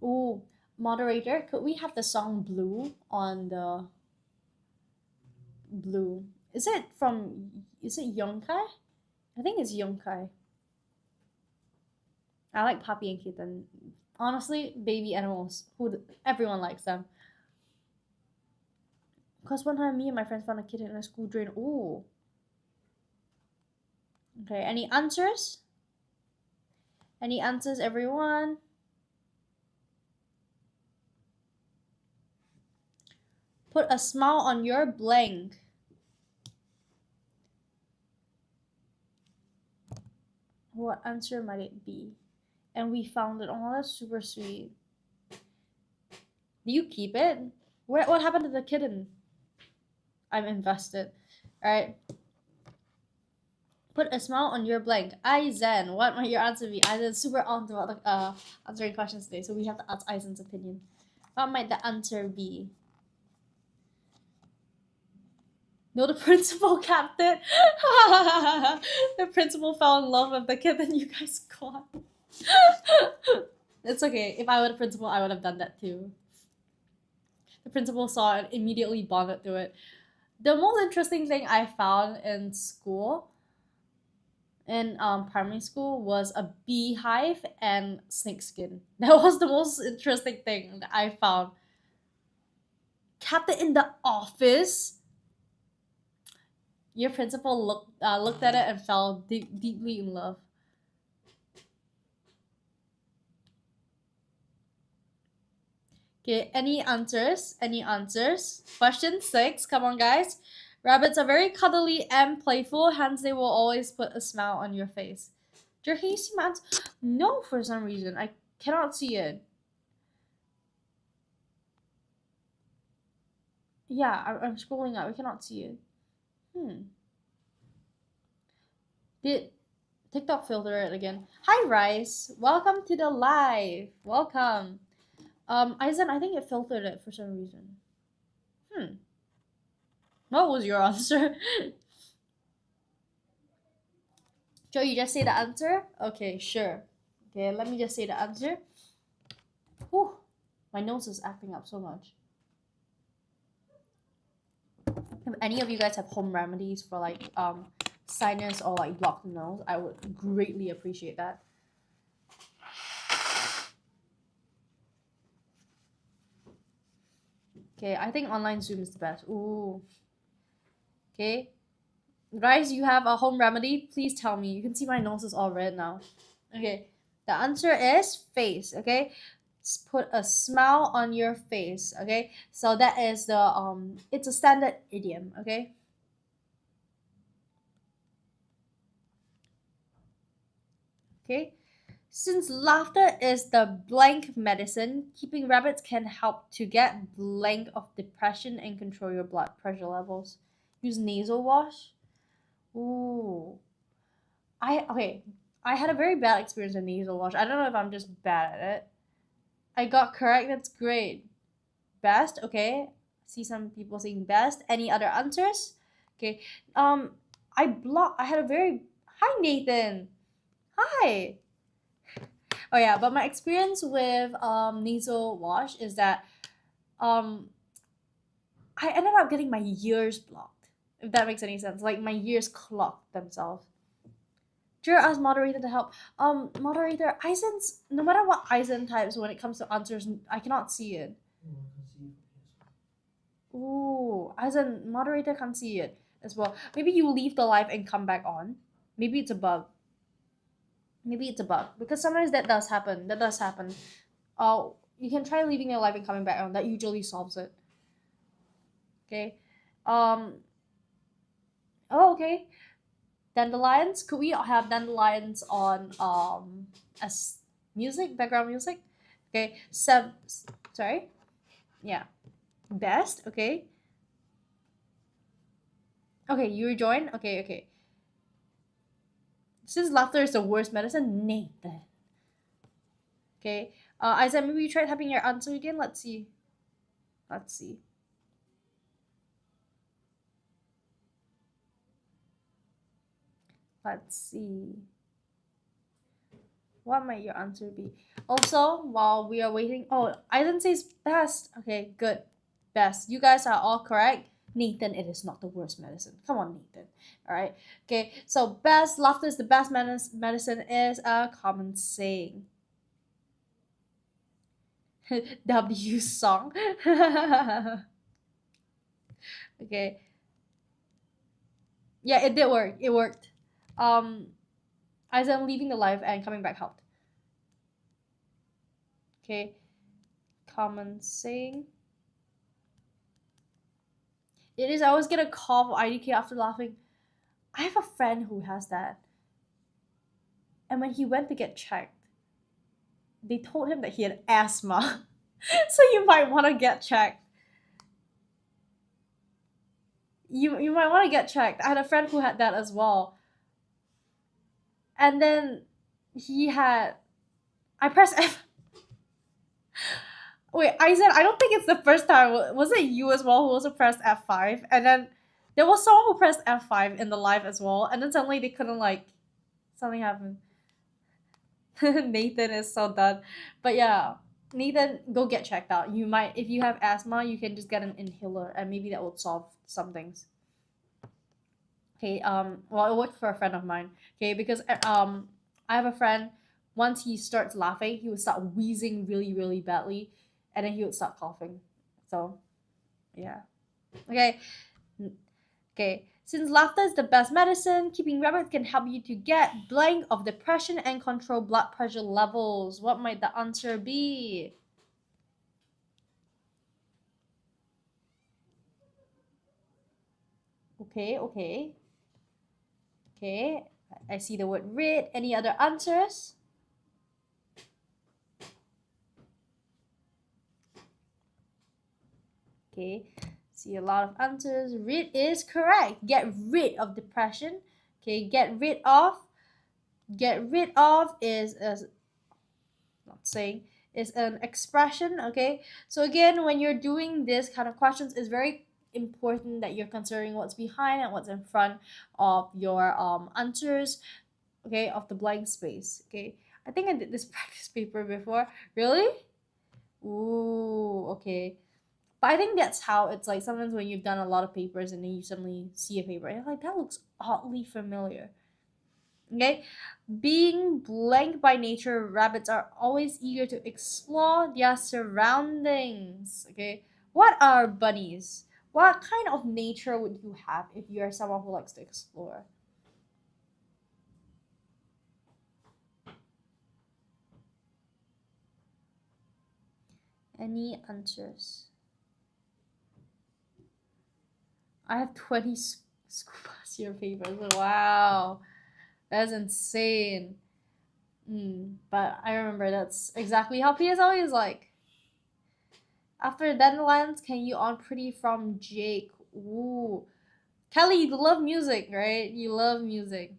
Ooh, moderator, could we have the song Blue on the Blue? Is it Yonkai? I think it's Yonkai. I like puppy and kitten. Honestly, baby animals. Everyone likes them. Cause one time me and my friends found a kitten in a school drain. Ooh. Okay, any answers? Any answers, everyone? Put a smile on your blank. What answer might it be? And we found it. Oh, that's super sweet. Do you keep it? What happened to the kitten? I'm invested. Alright. Put a smile on your blank. Aizen, what might your answer be? Aizen's super on about answering questions today, so we have to ask Aizen's opinion. What might the answer be? No, the principal kept it. The principal fell in love with the kitten you guys got. It's okay. If I were the principal, I would have done that too. The principal saw it, immediately bonded to it. The most interesting thing I found in school, in primary school, was a beehive and snakeskin. That was the most interesting thing that I found. Kept it in the office. Your principal looked at it and fell deeply in love. Okay, any answers? Any answers? Question 6. Come on, guys. Rabbits are very cuddly and playful, hence they will always put a smile on your face. Can you see my answer? No, for some reason. I cannot see it. Yeah, I'm scrolling up. I cannot see it. Did TikTok filter it again? Hi, Rice. Welcome to the live. Welcome. Aizen, I think it filtered it for some reason. What was your answer? Joe, you just say the answer? Okay, sure. Okay, let me just say the answer. Whew, my nose is acting up so much. If any of you guys have home remedies for like sinus or like blocked nose, I would greatly appreciate that. Okay, I think online Zoom is the best. Ooh. Okay. Guys, you have a home remedy? Please tell me. You can see my nose is all red now. Okay. The answer is face, okay? Put a smile on your face, okay? So that is the it's a standard idiom, okay? Okay. Since laughter is the blank medicine, keeping rabbits can help to get blank of depression and control your blood pressure levels. Use nasal wash. Ooh. I had a very bad experience with nasal wash. I don't know if I'm just bad at it. I got correct, that's great. Best, okay. See some people saying best. Any other answers? Okay. I had a very hi Nathan. Hi. Oh yeah, but my experience with nasal wash is that um I ended up getting my ears blocked. If that makes any sense. Like my ears clogged themselves. Jura asked moderator to help. Moderator, Aizen's no matter what Aizen types when it comes to answers, I cannot see it. Ooh, Aizen, moderator can't see it as well. Maybe you leave the live and come back on. Maybe it's a bug. Maybe it's a bug because sometimes that does happen. That does happen. You can try leaving it live and coming back on. That usually solves it. Okay. Um. Oh, okay. Dandelions. Could we have dandelions on as music, background music? Okay. Sorry. Yeah. Best. Okay. Okay. You rejoin. Okay. Okay. Since laughter is the worst medicine, Nathan. Okay. Isaac, maybe you try typing your answer again. Let's see. Let's see. Let's see. What might your answer be? Also, while we are waiting, oh, Aizen says best. Okay, good. Best. You guys are all correct. Nathan, it is not the worst medicine. Come on, Nathan. All right. Okay, so best, laughter is the best medicine is a common saying. W song. Okay. Yeah, it did work. It worked. As I'm leaving the live and coming back helped. Okay. Common saying. It is. I always get a cough or IDK after laughing. I have a friend who has that. And when he went to get checked, they told him that he had asthma. So you might want to get checked. You might want to get checked. I had a friend who had that as well. And then he had I pressed F. Wait, I said I don't think it's the first time. Was it you as well who also pressed F5? And then there was someone who pressed F5 in the live as well, and then suddenly they couldn't like something happened. Nathan is so done. But yeah, Nathan, go get checked out. You might if you have asthma, you can just get an inhaler and maybe that will solve some things. Okay, well it worked for a friend of mine. Okay, because I have a friend, once he starts laughing, he would start wheezing really, really badly, and then he would start coughing. So yeah. Okay. Okay. Since laughter is the best medicine, keeping rabbit can help you to get blank of depression and control blood pressure levels. What might the answer be? Okay, okay. Okay. I see the word read. Any other answers? Okay. See a lot of answers. Rid is correct. Get rid of depression. Okay, get rid of. Get rid of is not saying is an expression. Okay, so again, when you're doing this kind of questions, it's very important that you're considering what's behind and what's in front of your answers. Okay, of the blank space. Okay, I think I did this practice paper before. Really? Ooh, okay. But I think that's how it's like sometimes when you've done a lot of papers and then you suddenly see a paper and you're like, that looks oddly familiar. Okay? Being blank by nature, rabbits are always eager to explore their surroundings. Okay? What are bunnies? What kind of nature would you have if you're someone who likes to explore? Any answers? I have 20 school past year papers. Wow. That's insane. But I remember that's exactly how PSLE is like. After Dandelions, can you on Pretty from Jake? Ooh. Kelly, you love music, right? You love music.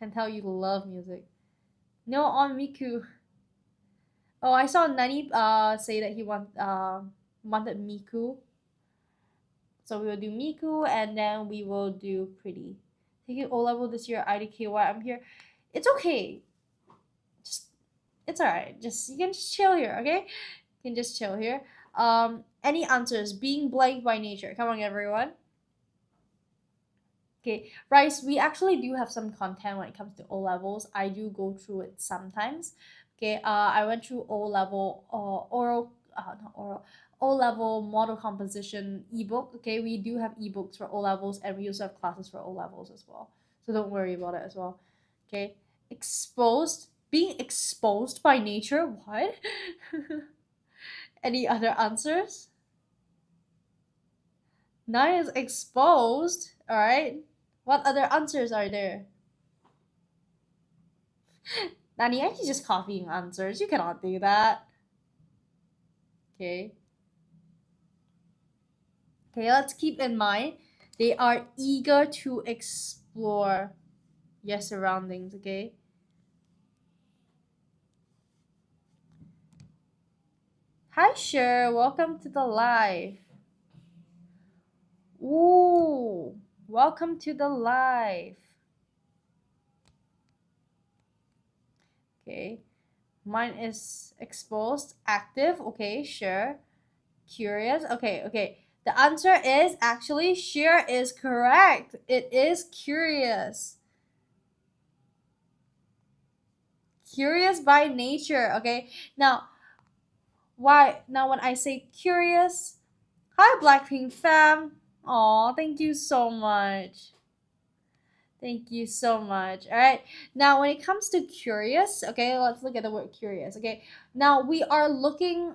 Can tell you love music. No on Miku. Oh, I saw Nani say that he wanted Miku. So we will do Miku, and then we will do Pretty. Taking O level this year, IDKY. I'm here. It's okay. It's alright. You can just chill here, okay? You can just chill here. Any answers? Being blank by nature. Come on, everyone. Okay, Rice, we actually do have some content when it comes to O levels. I do go through it sometimes. Okay, I went through O level not oral, O level model composition ebook. Okay, we do have ebooks for O levels, and we also have classes for O levels as well. So don't worry about it as well. Okay, being exposed by nature. What? Any other answers? 9 is exposed. All right. What other answers are there? Nani, are you just copying answers? You cannot do that. Okay. Okay, let's keep in mind they are eager to explore your surroundings, okay? Hi, Sher. Welcome to the live. Ooh, welcome to the live. Okay. Mine is exposed, active. Okay, sure. Curious. Okay. The answer is actually Sheer is correct. It is curious. Curious by nature. Okay. Now when I say curious, hi Blackpink fam. Aw, thank you so much. Thank you so much. All right. Now, when it comes to curious, okay, let's look at the word curious. Okay. Now, we are looking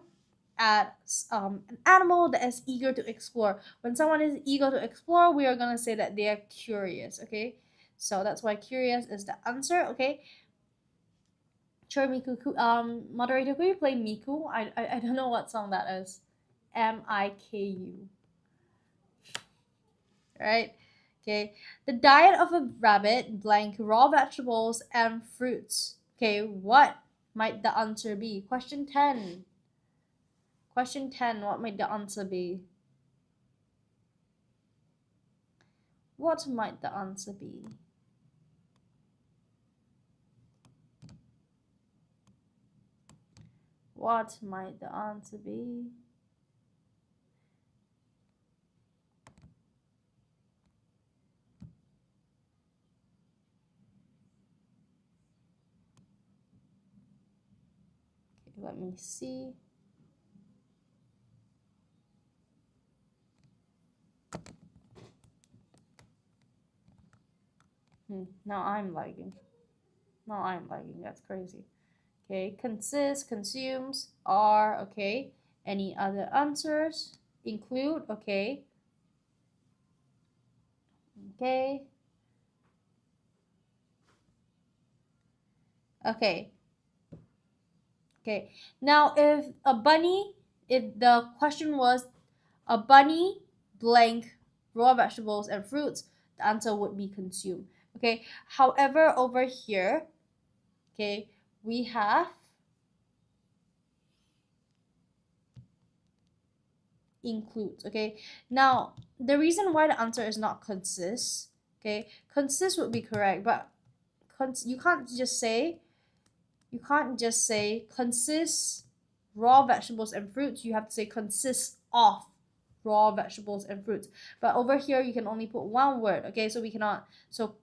at an animal that is eager to explore. When someone is eager to explore, we are going to say that they are curious. Okay. So that's why curious is the answer. Okay. Sure, Miku. Moderator, could you play Miku? I don't know what song that is. Miku. Right? Okay. The diet of a rabbit, blank, raw vegetables and fruits. Okay, what might the answer be? Question 10. Question 10, what might the answer be? What might the answer be? What might the answer be? Okay, let me see. Now I'm lagging. That's crazy. Okay, consists, consumes, are, okay. Any other answers? Include, okay. Okay. Okay. Okay. Now, if the question was a bunny blank raw vegetables and fruits, the answer would be consume. Okay. However, over here, okay, we have includes. Okay. Now, the reason why the answer is not consists, okay, consists would be correct, but you can't just say consists raw vegetables and fruits. You have to say consists of raw vegetables and fruits. But over here you can only put one word. Okay, so we cannot. So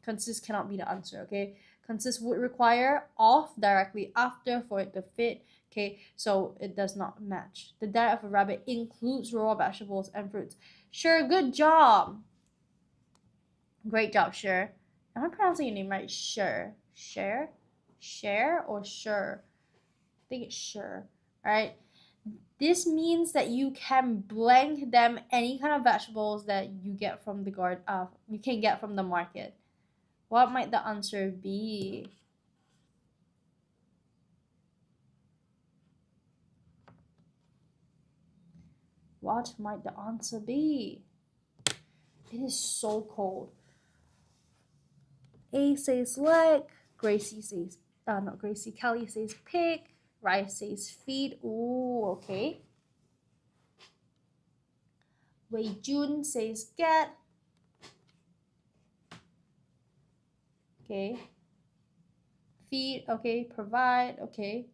consists cannot be the answer. Okay, consists would require of directly after for it to fit. Okay, so it does not match. The diet of a rabbit includes raw vegetables and fruits. Sure, good job. Great job, Sure. Am I pronouncing your name right? Sure. Share or sure? I think it's sure. Alright. This means that you can blank them any kind of vegetables that you get from the you can get from the market. What might the answer be? What might the answer be? It is so cold. A says leg. Gracie says, not Gracie. Kelly says pig. Rice says feed. Ooh, okay. Wei Jun says get. Okay. Feed, okay. Provide, okay.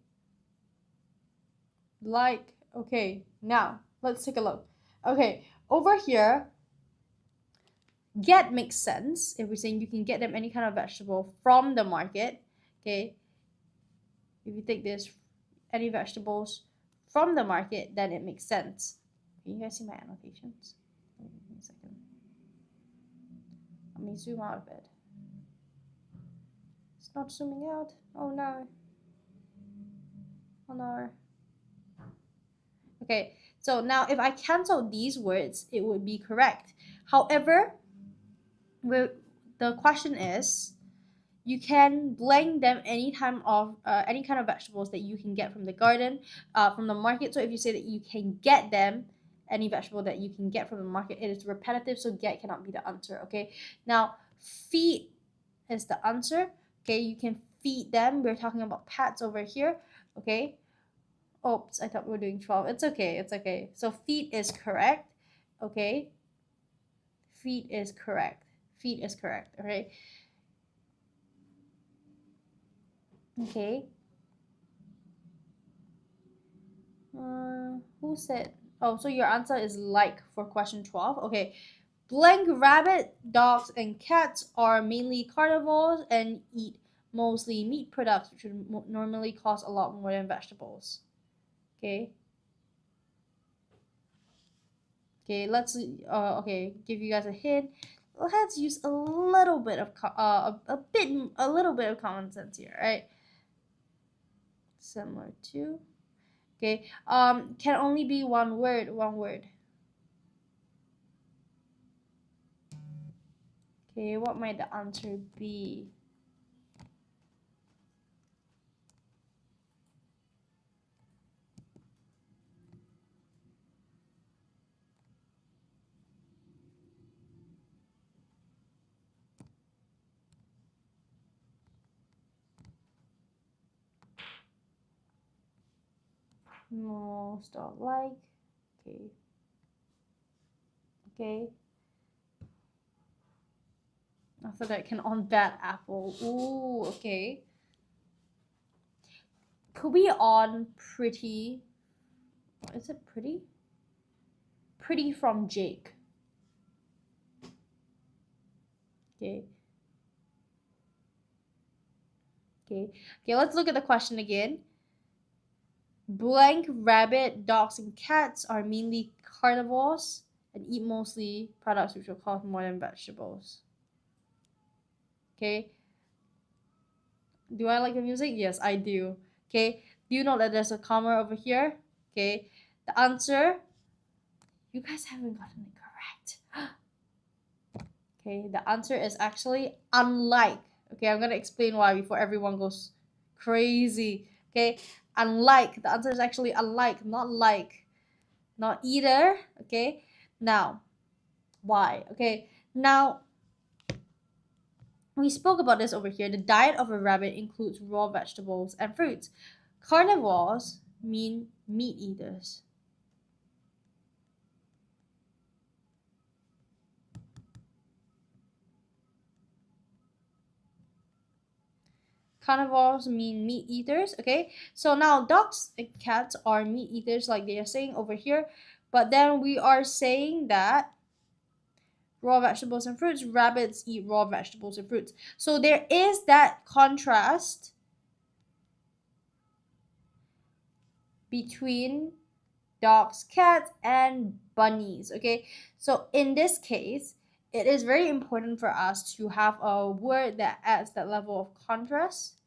Like, okay. Now, let's take a look. Okay, over here, get makes sense if we're saying you can get them any kind of vegetable from the market. Okay. If you take this, any vegetables from the market, then it makes sense. Can you guys see my annotations? Give me a second. Let me zoom out a bit. It's not zooming out. Oh no. Oh no. Okay, so now if I cancel these words, it would be correct. However, the question is, you can blend them any kind of vegetables that you can get from the garden, from the market. So if you say that you can get them, any vegetable that you can get from the market, it is repetitive, so get cannot be the answer. Okay, now feed is the answer. Okay, you can feed them. We're talking about pets over here. Okay. Oops, I thought we were doing 12. It's okay. It's okay. So feed is correct. Okay. Feed is correct. Feed is correct. Okay. Okay. Who said? Oh, so your answer is like for question 12. Okay. Blank rabbit, dogs, and cats are mainly carnivores and eat mostly meat products, which would normally cost a lot more than vegetables. Okay. Okay, let's okay, give you guys a hint. Let's use a little bit of a little bit of common sense here, right? Similar to, okay, can only be one word, one word. Okay, what might the answer be? Most don't like. Okay. Okay. After that, can on bad apple. Ooh, okay. Could be on pretty. Is it pretty? Pretty from Jake. Okay. Okay. Okay, let's look at the question again. Blank rabbit, dogs, and cats are mainly carnivores and eat mostly products which will cost more than vegetables. Okay. Do I like the music? Yes, I do. Okay. Do you know that there's a comma over here? Okay. The answer, you guys haven't gotten it correct. Okay. The answer is actually unlike. Okay. I'm going to explain why before everyone goes crazy. Okay. Unlike. The answer is actually unlike, not like. Not either. Okay. Now, why? Okay. Now, we spoke about this over here. The diet of a rabbit includes raw vegetables and fruits. Carnivores mean meat eaters. Carnivores mean meat eaters. Okay. So now dogs and cats are meat eaters, like they are saying over here. But then we are saying that raw vegetables and fruits, rabbits eat raw vegetables and fruits. So there is that contrast between dogs, cats, and bunnies. Okay, so in this case, it is very important for us to have a word that adds that level of contrast.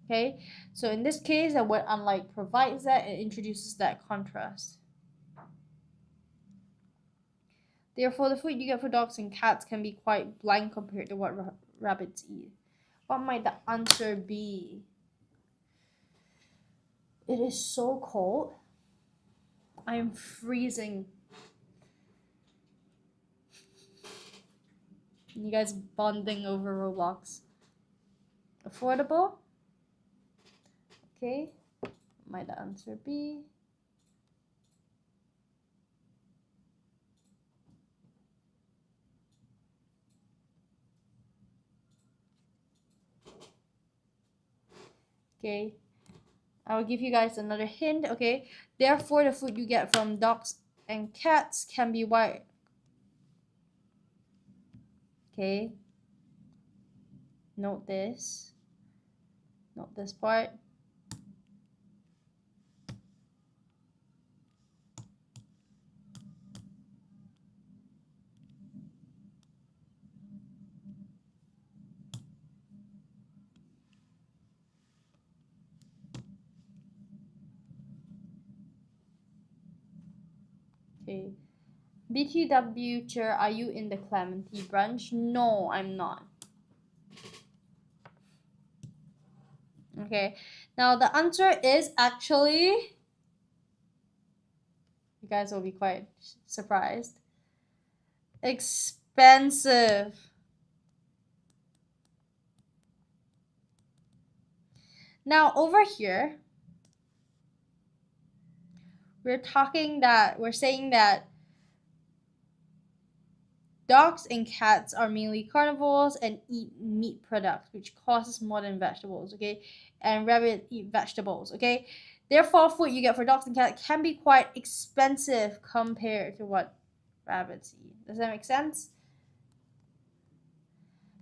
Okay, so in this case, the word unlike provides that, it introduces that contrast. Therefore, the food you get for dogs and cats can be quite bland compared to what rabbits eat. What might the answer be? It is so cold. I am freezing. You guys bonding over Roblox. Affordable? Okay. What might the answer be? Okay, I will give you guys another hint. Okay, therefore the food you get from dogs and cats can be white. Okay, note this. Note this part. Okay. BTW chair, are you in the Clementi branch? No, I'm not. Okay, now the answer is actually, you guys will be quite surprised, expensive. Now over here, we're saying that dogs and cats are mainly carnivores and eat meat products, which costs more than vegetables, okay? And rabbits eat vegetables, okay? Therefore, food you get for dogs and cats can be quite expensive compared to what rabbits eat. Does that make sense?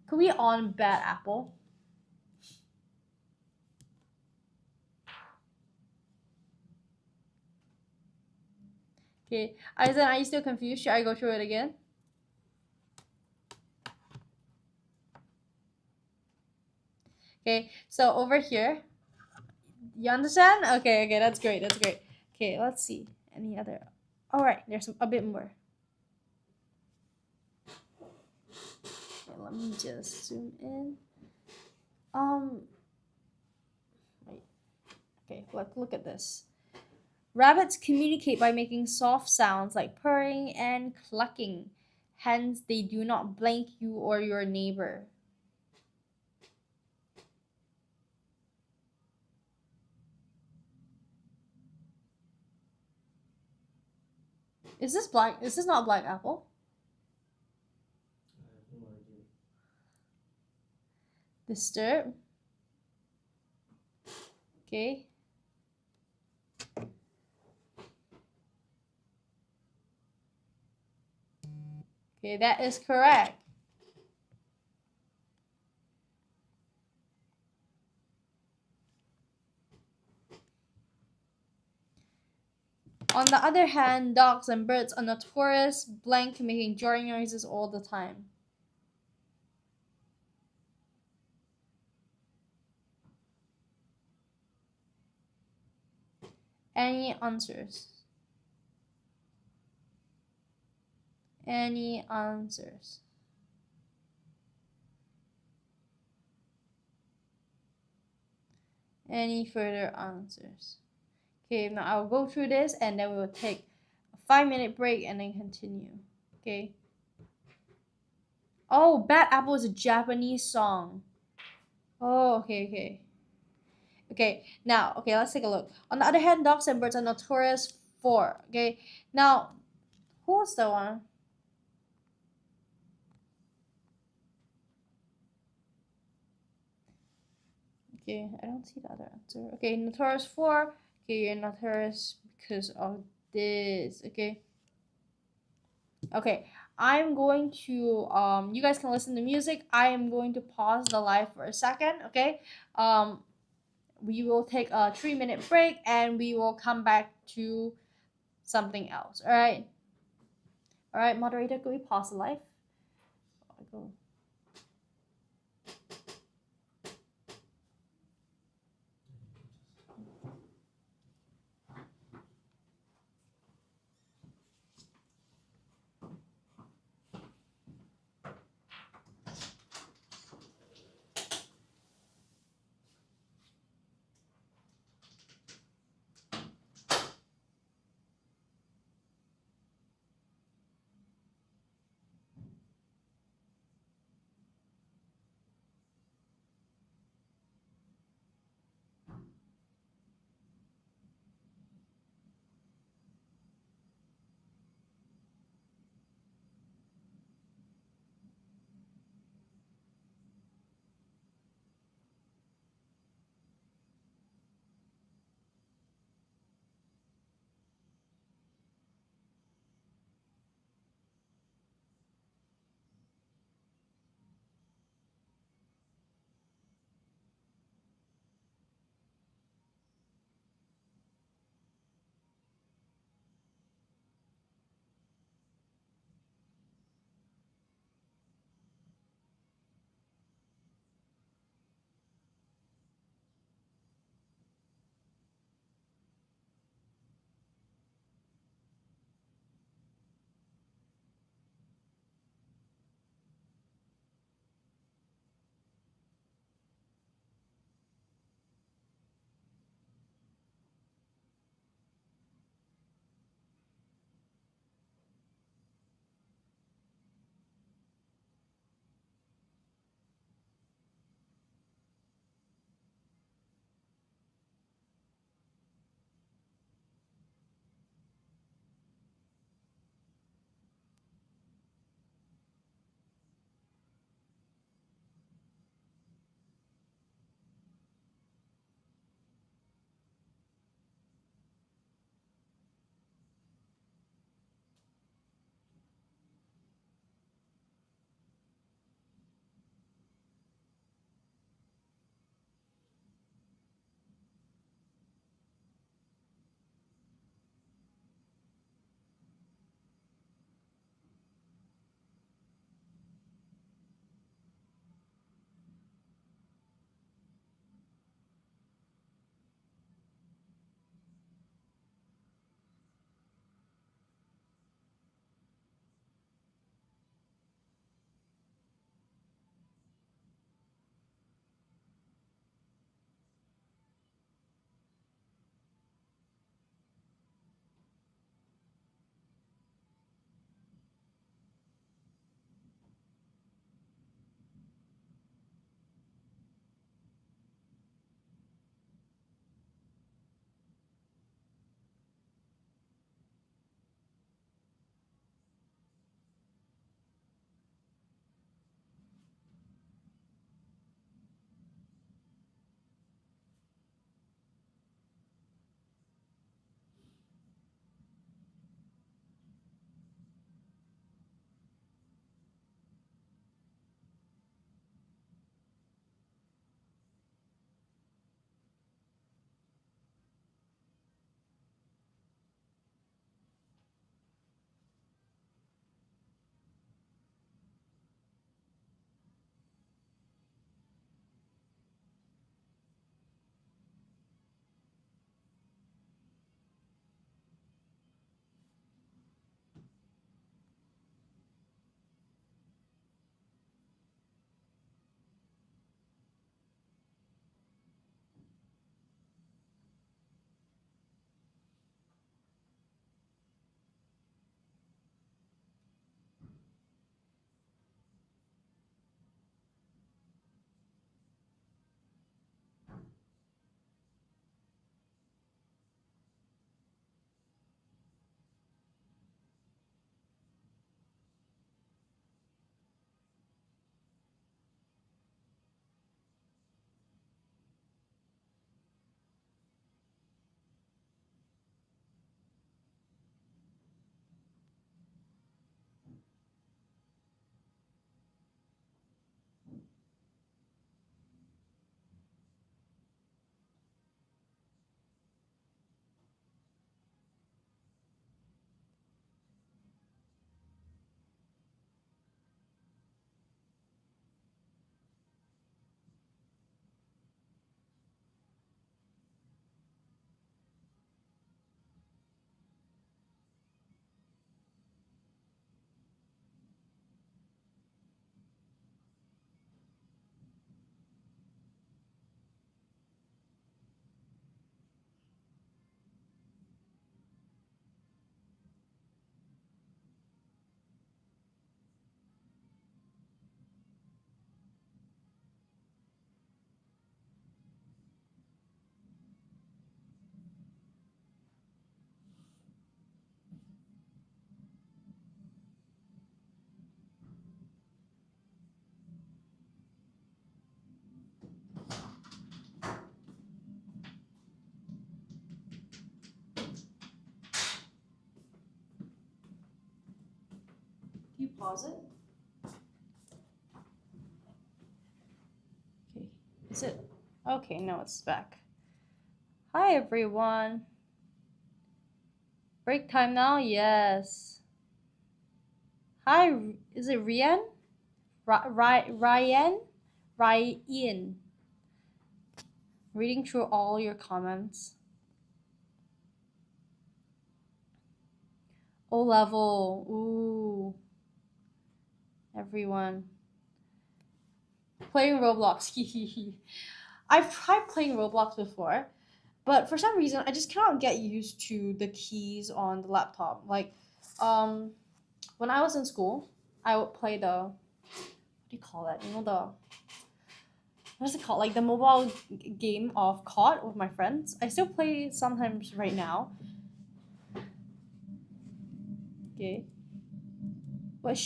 Could we on bad apple? Okay, Aizen, are you still confused? Should I go through it again? Okay, so over here, you understand? Okay, that's great, Okay, let's see. Any other? All right, there's a bit more. Okay, let me just zoom in. Wait. Okay, look at this. Rabbits communicate by making soft sounds like purring and clucking. Hence, they do not blank you or your neighbor. Is this black? Is this not black apple? I have no idea. Disturb. Okay. Okay, that is correct. On the other hand, dogs and birds are notorious blank making jarring noises all the time. Any answers? Any answers? Any further answers? Okay, now I'll go through this and then we will take a 5-minute break and then continue. Okay. Oh, Bad Apple is a Japanese song. Oh, okay. Okay, now, let's take a look. On the other hand, dogs and birds are notorious for. Okay, now, who was the one? Okay, I don't see the other answer. Okay, notorious for. Okay, you're notorious because of this. Okay. Okay, I'm going to you guys can listen to music. I am going to pause the live for a second. Okay. We will take a 3-minute break and we will come back to something else. All right. All right, moderator, could we pause the live? Go. you pause it? Okay, is it? Okay, no, it's back. Hi everyone. Break time now? Yes. Hi, is it Ryan? Ryan? Ryan. Reading through all your comments. O level. Ooh. Everyone. Playing Roblox. I've tried playing Roblox before, but for some reason I just cannot get used to the keys on the laptop. Like, when I was in school, I would play the, what do you call that? You know, the, what is it called? Like the mobile game of COD with my friends. I still play sometimes right now. Okay. But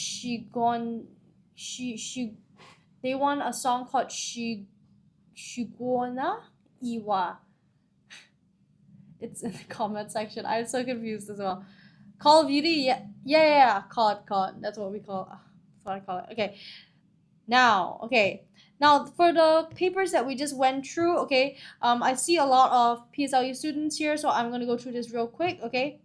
they won a song called Shigona Iwa. It's in the comment section. I'm so confused as well. Call of Duty, yeah. COD. That's what we call. That's what I call it. Okay. Now for the papers that we just went through. Okay. I see a lot of PSLE students here, so I'm gonna go through this real quick. Okay.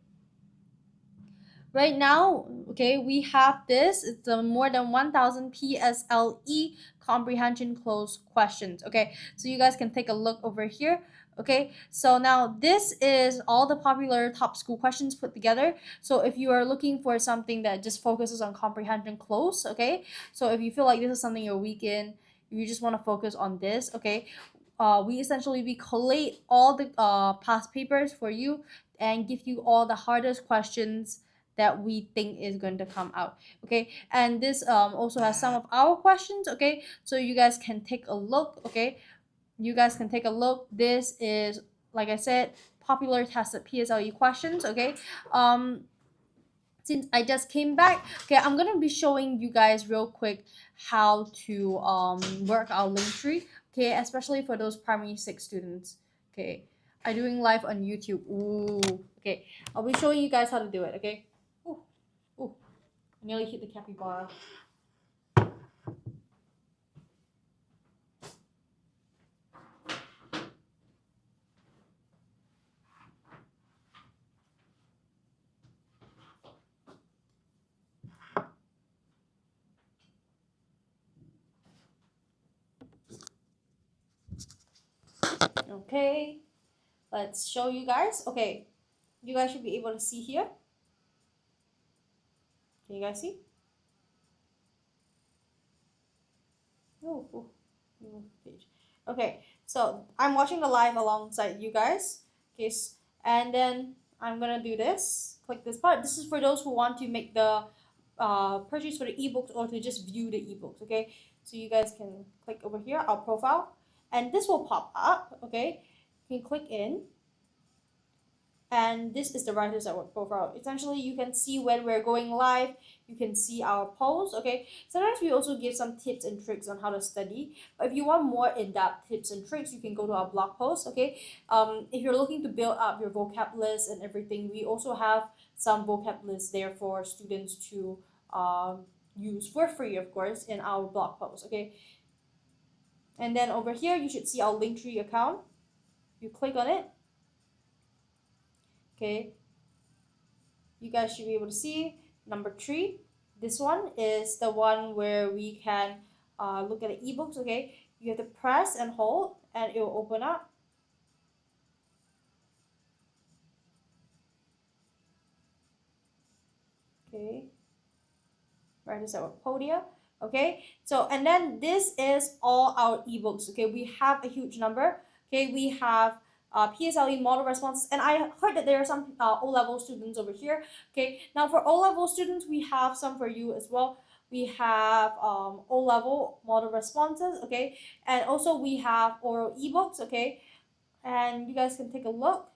Right now, okay, we have this. It's the more than 1,000 PSLE comprehension closed questions. Okay, so you guys can take a look over here. Okay, so now this is all the popular top school questions put together. So if you are looking for something that just focuses on comprehension close, okay, so if you feel like this is something you're weak in, you just want to focus on this, okay, we collate all the past papers for you and give you all the hardest questions that we think is going to come out. Okay, and this also has some of our questions. Okay, so you guys can take a look. Okay, you guys can take a look. This is, like I said, popular tested PSLE questions. Okay, since I just came back, okay, I'm gonna be showing you guys real quick how to work our Linktree. Okay, especially for those primary 6 students. Okay, I'm doing live on YouTube. Ooh, okay, I'll be showing you guys how to do it. Okay. Ooh, I nearly hit the capybara. Okay, let's show you guys. Okay, you guys should be able to see here. Can you guys see? Oh, page. Okay, so I'm watching the live alongside you guys. Okay, and then I'm gonna do this. Click this part. This is for those who want to make the purchase for the ebooks or to just view the ebooks. Okay, so you guys can click over here, our profile, and this will pop up. Okay, you can click in. And this is the Writers at Work profile. Essentially, you can see when we're going live. You can see our posts. Okay, sometimes we also give some tips and tricks on how to study. But if you want more in-depth tips and tricks, you can go to our blog post. Okay, if you're looking to build up your vocab list and everything, we also have some vocab lists there for students to use for free, of course, in our blog post. Okay, and then over here you should see our Linktree account. You click on it. Okay, you guys should be able to see number 3. This one is the one where we can look at the ebooks. Okay, you have to press and hold and it will open up. Okay, Writers at Work Podia. Okay, so and then this is all our ebooks. Okay, we have a huge number. Okay, we have PSLE model responses, and I heard that there are some O-level students over here. Okay, now for O-level students, we have some for you as well. We have O-level model responses, okay, and also we have oral ebooks, okay, and you guys can take a look.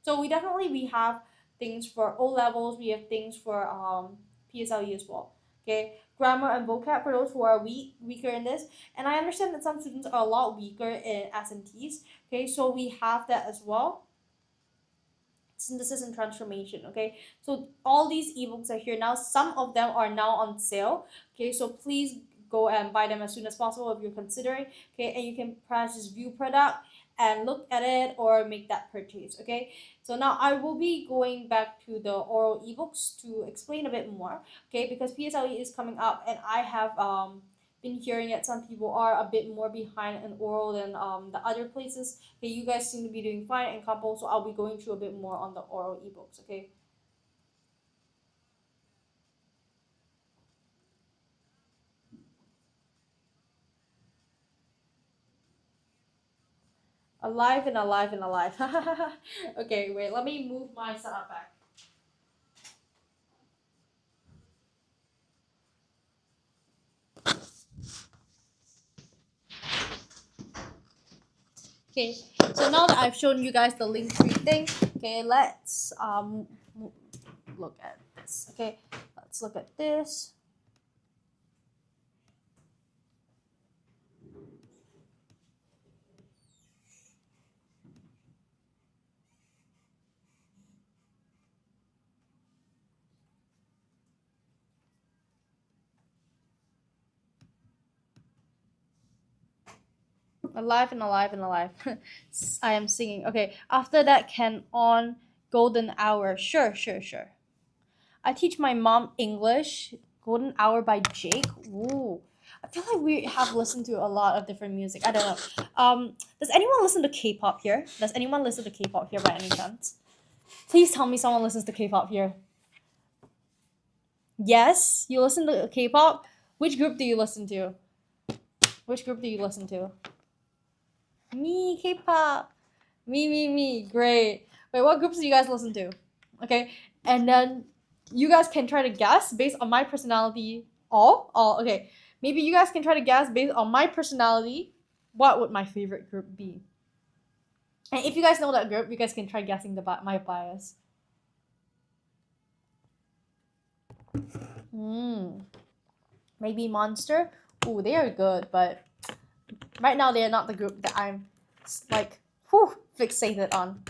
So we have things for O-levels, we have things for PSLE as well. Okay, grammar and vocab for those who are weaker in this, and I understand that some students are a lot weaker in S&Ts. Okay, so we have that as well. synthesis and transformation. Okay, so all these ebooks are here now. Some of them are now on sale. Okay, so please go and buy them as soon as possible if you're considering. Okay, and you can press this view product and look at it or make that purchase. Okay, so now I will be going back to the oral ebooks to explain a bit more. Okay, because PSLE is coming up and I have been hearing that some people are a bit more behind in oral than the other places. Okay, you guys seem to be doing fine in couple, so I'll be going through a bit more on the oral ebooks. Okay. Alive and alive and alive. Okay, wait, let me move my setup back. Okay, so now that I've shown you guys the Linktree thing, okay, let's look at this. Okay, let's look at this. Alive and alive and alive. I am singing. Okay, after that, can on Golden Hour. Sure, sure, sure. I teach my mom English. Golden Hour by Jake. Ooh. I feel like we have listened to a lot of different music. I don't know. Does anyone listen to K-pop here? Does anyone listen to K-pop here by any chance? Please tell me someone listens to K-pop here. Yes, you listen to K-pop. Which group do you listen to? Which group do you listen to? Me, K-pop. Me. Great. Wait, what groups do you guys listen to? Okay, and then you guys can try to guess based on my personality. Okay. Maybe you guys can try to guess based on my personality. What would my favorite group be? And if you guys know that group, you guys can try guessing my bias. Maybe Monster. Ooh, they are good, but right now they are not the group that I'm like fixated on.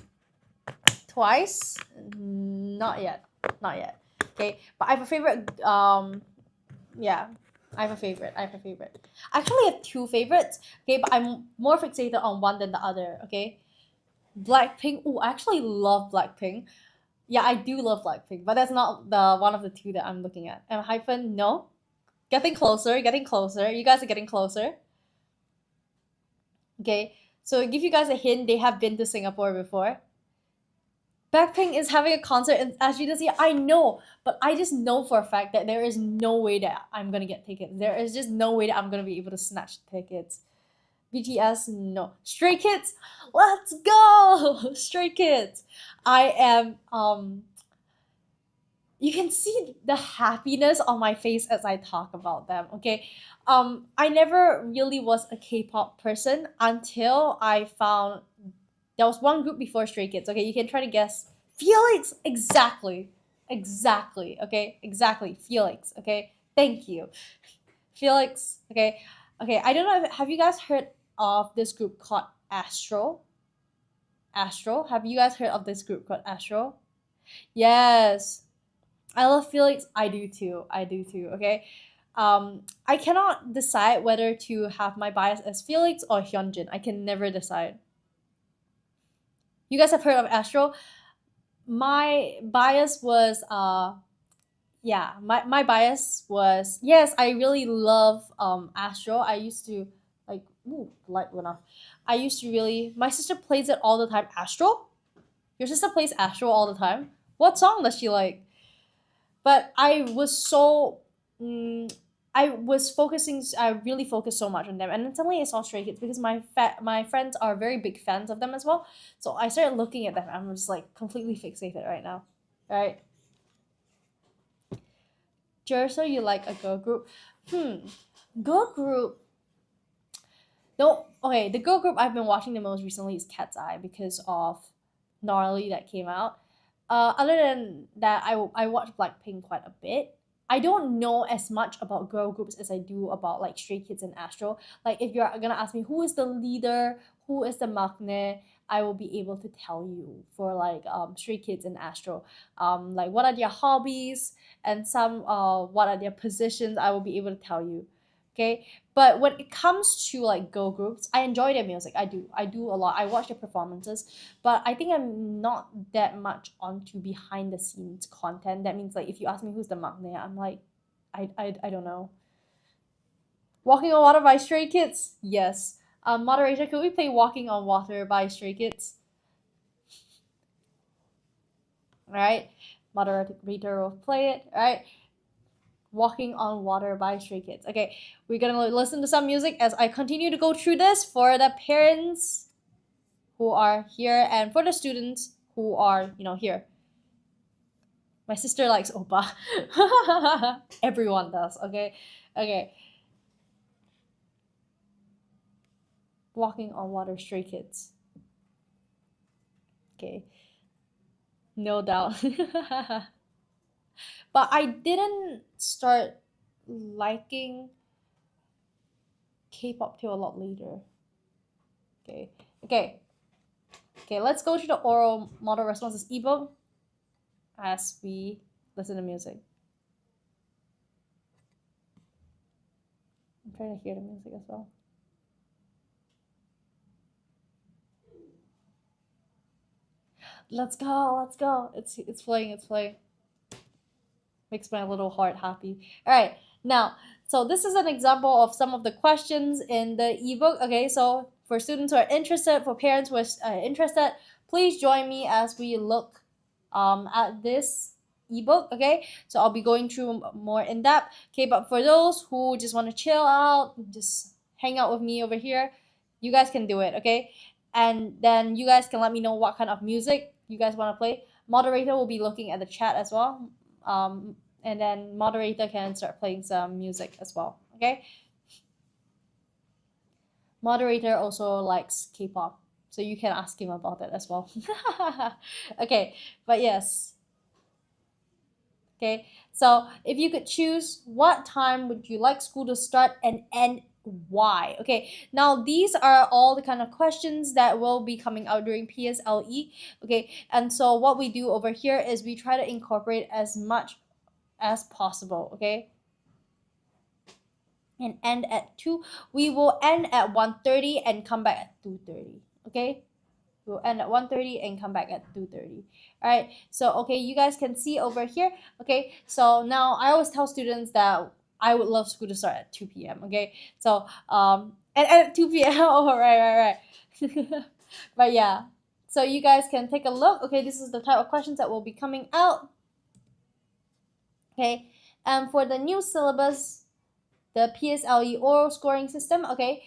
Twice? Not yet. Okay, but I have a favorite. Yeah, I have a favorite. I actually have two favorites. Okay, but I'm more fixated on one than the other. Okay, Blackpink. Oh, I actually love Blackpink. Yeah, I do love Blackpink, but that's not the one of the two that I'm looking at. And Hyphen, no. Getting closer. You guys are getting closer. Okay, so to give you guys a hint, they have been to Singapore before. Blackpink is having a concert in SG this year. I know, but I just know for a fact that there is no way that I'm gonna get tickets. There is just no way that I'm gonna be able to snatch tickets. BTS, no. Stray Kids, let's go! Stray Kids. I am you can see the happiness on my face as I talk about them. Okay, I never really was a K-pop person until I found there was one group before Stray Kids. Okay, you can try to guess. Felix, exactly. Okay, exactly. Felix. Okay, thank you, Felix. Okay, I don't know. Have you guys heard of this group called Astro? Astro. Have you guys heard of this group called Astro? Yes. I love Felix. I do too. Okay. I cannot decide whether to have my bias as Felix or Hyunjin. I can never decide. You guys have heard of Astro? My bias was my bias was, yes, I really love Astro. I used to like light went off. I used to really, my sister plays it all the time. Astro? Your sister plays Astro all the time? What song does she like? But I was so I really focused so much on them, and then suddenly I saw Stray Kids because my friends are very big fans of them as well. So I started looking at them. And I'm just like completely fixated right now, right? Jerso, you like a girl group? Girl group. No, okay. The girl group I've been watching the most recently is Cat's Eye because of Gnarly that came out. Other than that, I watch Blackpink quite a bit. I don't know as much about girl groups as I do about like Stray Kids and Astro. Like if you're gonna ask me who is the leader, who is the maknae, I will be able to tell you for like Stray Kids and Astro, like what are their hobbies and some what are their positions. I will be able to tell you. Okay, but when it comes to like girl groups, I enjoy their music. I do a lot. I watch their performances, but I think I'm not that much onto behind the scenes content. That means like if you ask me who's the maknae, I'm like, I don't know. Walking on Water by Stray Kids, yes. Moderator, could we play Walking on Water by Stray Kids? All right, moderator will play it. All right. Walking on Water by Stray Kids. Okay, we're gonna listen to some music as I continue to go through this for the parents who are here and for the students who are, here. My sister likes Oppa. Everyone does, okay? Okay. Walking on Water, Stray Kids. Okay. No doubt. But I didn't start liking K-pop till a lot later. Okay. Okay. Okay, let's go to the oral model responses ebook as we listen to music. I'm trying to hear the music as well. Let's go, let's go. It's playing, it's playing. Makes my little heart happy. All right, now, so this is an example of some of the questions in the ebook. Okay, so for students who are interested, for parents who are interested, please join me as we look at this ebook. Okay, so I'll be going through more in depth. Okay, but for those who just want to chill out, just hang out with me over here, you guys can do it. Okay, and then you guys can let me know what kind of music you guys want to play. Moderator will be looking at the chat as well. And then moderator can start playing some music as well. Okay. Moderator also likes K-pop, so you can ask him about it as well. Okay, but yes. Okay, so if you could choose, what time would you like school to start and end? Why? Okay, now these are all the kind of questions that will be coming out during PSLE. Okay, and so what we do over here is we try to incorporate as much as possible. Okay, and end at 2. We will end at 1:30 and come back at 2:30. Okay, we'll end at 1:30 and come back at 2:30. All right, so okay, you guys can see over here. Okay, so now I always tell students that I would love school to start at 2 p.m. Okay, so and at 2 p.m. Oh, right. But yeah, so you guys can take a look. Okay, this is the type of questions that will be coming out. Okay, and for the new syllabus, the PSLE oral scoring system. Okay,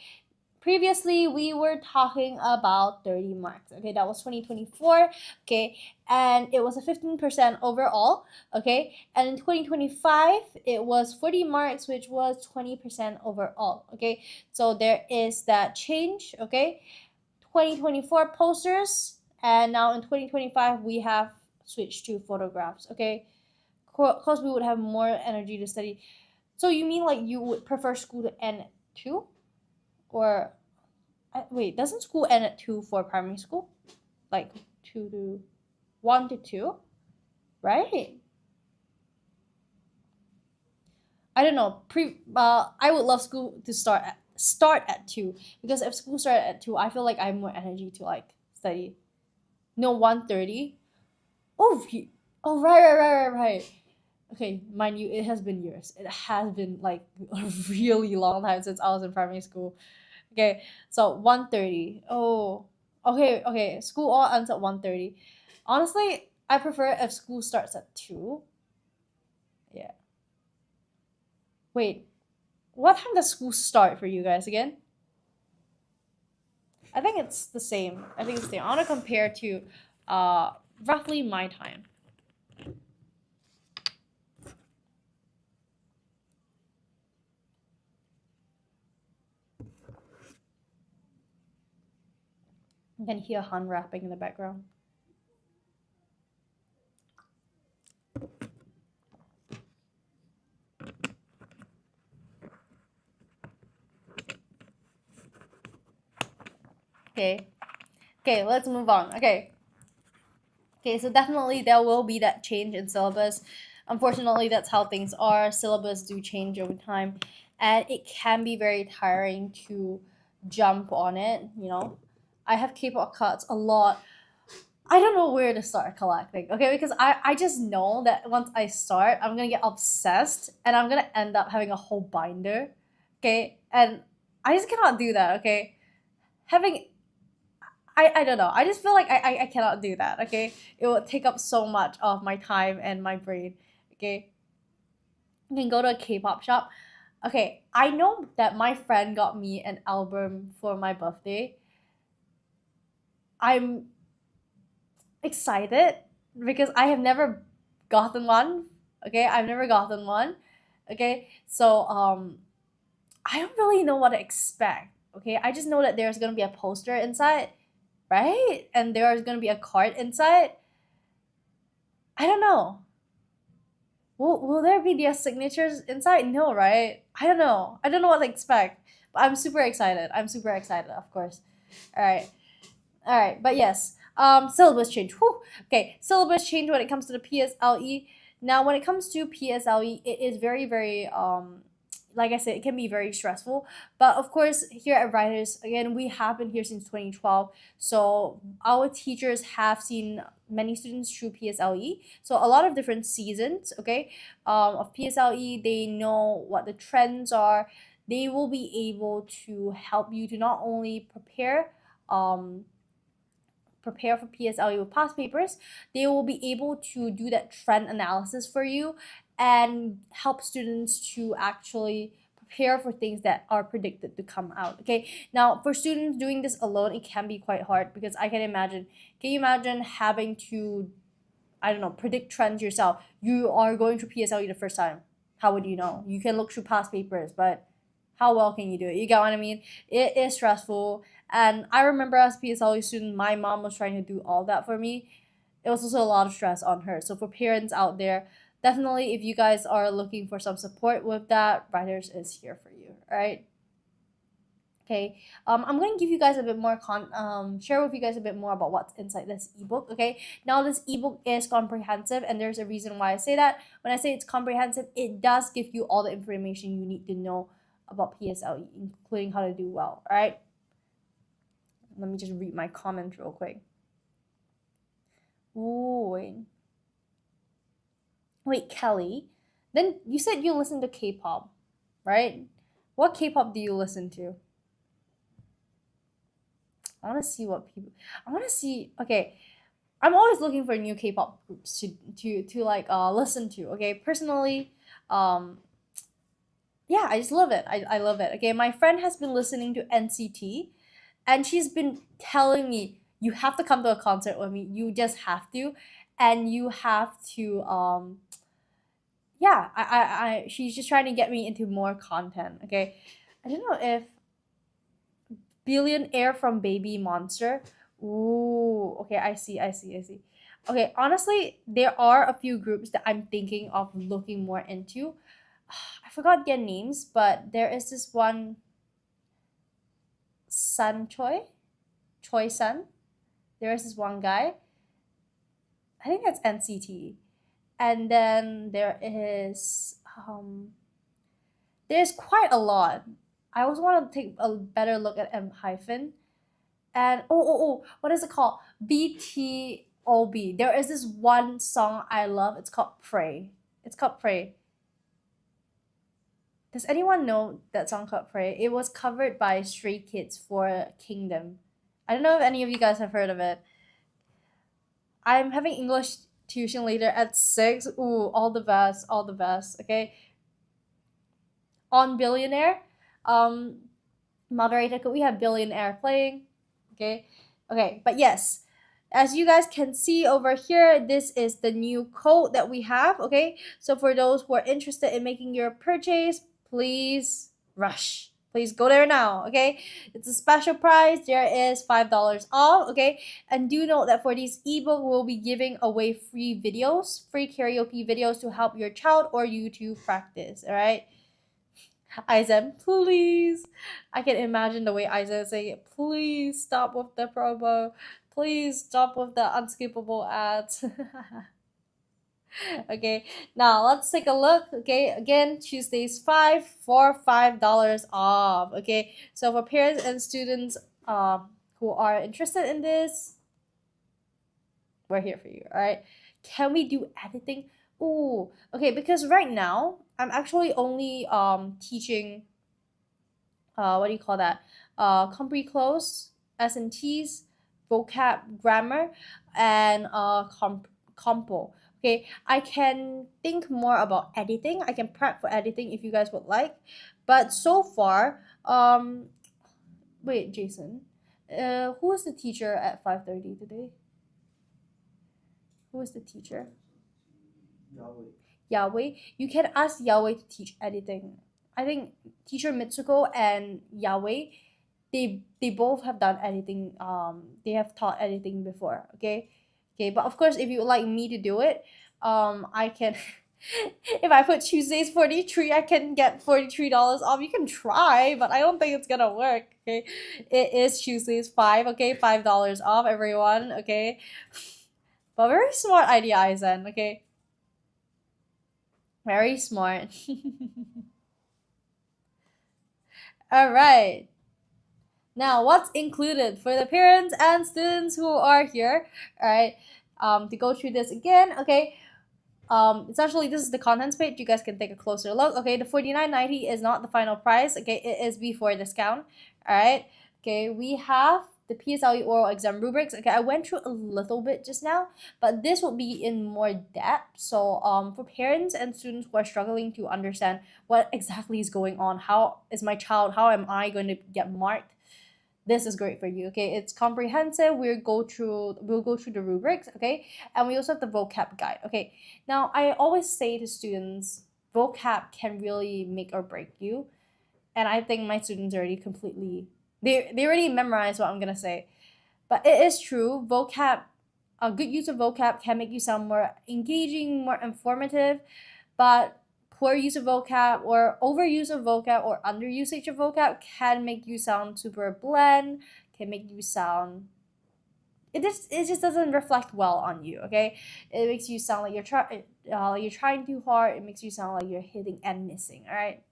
previously we were talking about 30 marks. Okay, that was 2024. Okay, and it was a 15% overall. Okay, and in 2025 it was 40 marks, which was 20% overall. Okay, so there is that change. Okay, 2024 posters, and now in 2025 we have switched to photographs. Okay, because we would have more energy to study. So you mean like you would prefer school to end at 2? Or wait, doesn't school end at 2 for primary school? Like 1 to 2, right? I don't know. I would love school to start at 2, because if school started at 2, I feel like I have more energy to like study. No, 1:30. Oh, oh, right. Okay, mind you, it has been years. It has been like a really long time since I was in primary school. Okay, so 1:30. Oh, okay. School all ends at 1:30. Honestly, I prefer if school starts at 2. Yeah. Wait, what time does school start for you guys again? I think it's the same. I want to compare to roughly my time. You can hear Han rapping in the background. Okay. Okay, let's move on. Okay, so definitely there will be that change in syllabus. Unfortunately, that's how things are. Syllabus do change over time, and it can be very tiring to jump on it. I have K-pop cards a lot. I don't know where to start collecting, okay? Because I just know that once I start, I'm gonna get obsessed and I'm gonna end up having a whole binder, okay? And I just cannot do that, okay? Having I don't know. I just feel like I cannot do that, okay? It will take up so much of my time and my brain, okay? You can go to a K-pop shop. Okay, I know that my friend got me an album for my birthday. I'm excited because I have never gotten one. Okay, I've never gotten one. Okay, so I don't really know what to expect. Okay, I just know that there's gonna be a poster inside, right? And there's gonna be a card inside. I don't know. Will there be their signatures inside? No, right? I don't know. I don't know what to expect. But I'm super excited. I'm super excited, of course. All right, but yes, syllabus change. Whew. Okay, syllabus change when it comes to the PSLE. Now, when it comes to PSLE, it is very, very like I said, it can be very stressful. But of course, here at Writers, again, we have been here since 2012, so our teachers have seen many students through PSLE. So a lot of different seasons, okay, of PSLE. They know what the trends are. They will be able to help you to not only um prepare for PSLE with past papers, they will be able to do that trend analysis for you and help students to actually prepare for things that are predicted to come out. Okay, now for students doing this alone, it can be quite hard because can you imagine having to, I don't know, predict trends yourself? You are going through PSLE the first time. How would you know? You can look through past papers, but how well can you do it? You get what I mean? It is stressful. And I remember as a PSLE student, my mom was trying to do all that for me. It was also a lot of stress on her. So for parents out there, definitely if you guys are looking for some support with that, Writers is here for you. All right. Okay, I'm going to give you guys a bit more share with you guys a bit more about what's inside this ebook. Okay, now this ebook is comprehensive, and there's a reason why I say that. When I say it's comprehensive, it does give you all the information you need to know about PSLE, including how to do well. All right, let me just read my comments real quick. Ooh, wait, Kelly. Then you said you listen to K-pop, right? What K-pop do you listen to? I want to see what people. I want to see. Okay, I'm always looking for new K-pop groups to like listen to. Okay, personally, um, yeah, I just love it. I love it. Okay, my friend has been listening to NCT, and she's been telling me you have to come to a concert with me. You just have to, and you have to yeah. She's just trying to get me into more content. Okay, I don't know if Billionaire from Baby Monster. Ooh, okay, I see. Okay, honestly, there are a few groups that I'm thinking of looking more into. I forgot their names, but there is this one Sun Choi Sun. There is this one guy. I think that's NCT. And then there's quite a lot. I also want to take a better look at M hyphen. And what is it called? BTOB. There is this one song I love. It's called Pray. It's called Pray. Does anyone know that song called Pray? It was covered by Stray Kids for Kingdom. I don't know if any of you guys have heard of it. I'm having English tuition later at 6. Ooh, all the best, all the best. Okay. On Billionaire, um, moderator, could we have Billionaire playing? Okay. Okay, but yes, as you guys can see over here, this is the new code that we have. Okay, so for those who are interested in making your purchase, please rush. Please go there now. Okay, it's a special price. There is $5 off. Okay, and do note that for these ebook, we'll be giving away free videos, free karaoke videos to help your child or you to practice. All right. Aizen, please. I can imagine the way Aizen is saying it. Please stop with the promo. Please stop with the unskippable ads. Okay, now let's take a look. Okay, again, Tuesdays 5 for $5 off. Okay, so for parents and students who are interested in this, we're here for you. All right, can we do anything? Ooh, okay, because right now I'm actually only teaching what do you call that? Compre close, S&Ts, vocab, grammar, and compo. Okay, I can think more about editing. I can prep for editing if you guys would like. But so far, wait, Jason, who is the teacher at 5:30 today? Who is the teacher? Yahweh. Yahweh. You can ask Yahweh to teach editing. I think teacher Mitsuko and Yahweh, they both have done editing. They have taught editing before. Okay, okay. But of course, if you would like me to do it, I can. If I put Tuesdays 43, I can get $43 off. You can try, but I don't think it's gonna work. Okay, it is Tuesdays 5. Okay, $5 off, everyone. Okay, but very smart idea, Aizen. Okay. Very smart. All right. Now, what's included for the parents and students who are here? All right. To go through this again, okay. Essentially, this is the contents page. You guys can take a closer look. Okay, the $49.90 is not the final price. Okay, it is before discount. All right. Okay, we have the PSLE oral exam rubrics. Okay, I went through a little bit just now, but this will be in more depth. So for parents and students who are struggling to understand what exactly is going on, how is my child, how am I going to get marked, this is great for you. Okay, it's comprehensive. We'll go through the rubrics. Okay, and we also have the vocab guide. Okay, now I always say to students, vocab can really make or break you, and I think my students already completely they already memorized what I'm gonna say. But it is true, vocab, a good use of vocab can make you sound more engaging, more informative, but poor use of vocab or overuse of vocab or underusage of vocab can make you sound super bland, can make you sound it just doesn't reflect well on you. Okay, it makes you sound like you're trying too hard. It makes you sound like you're hitting and missing. All right.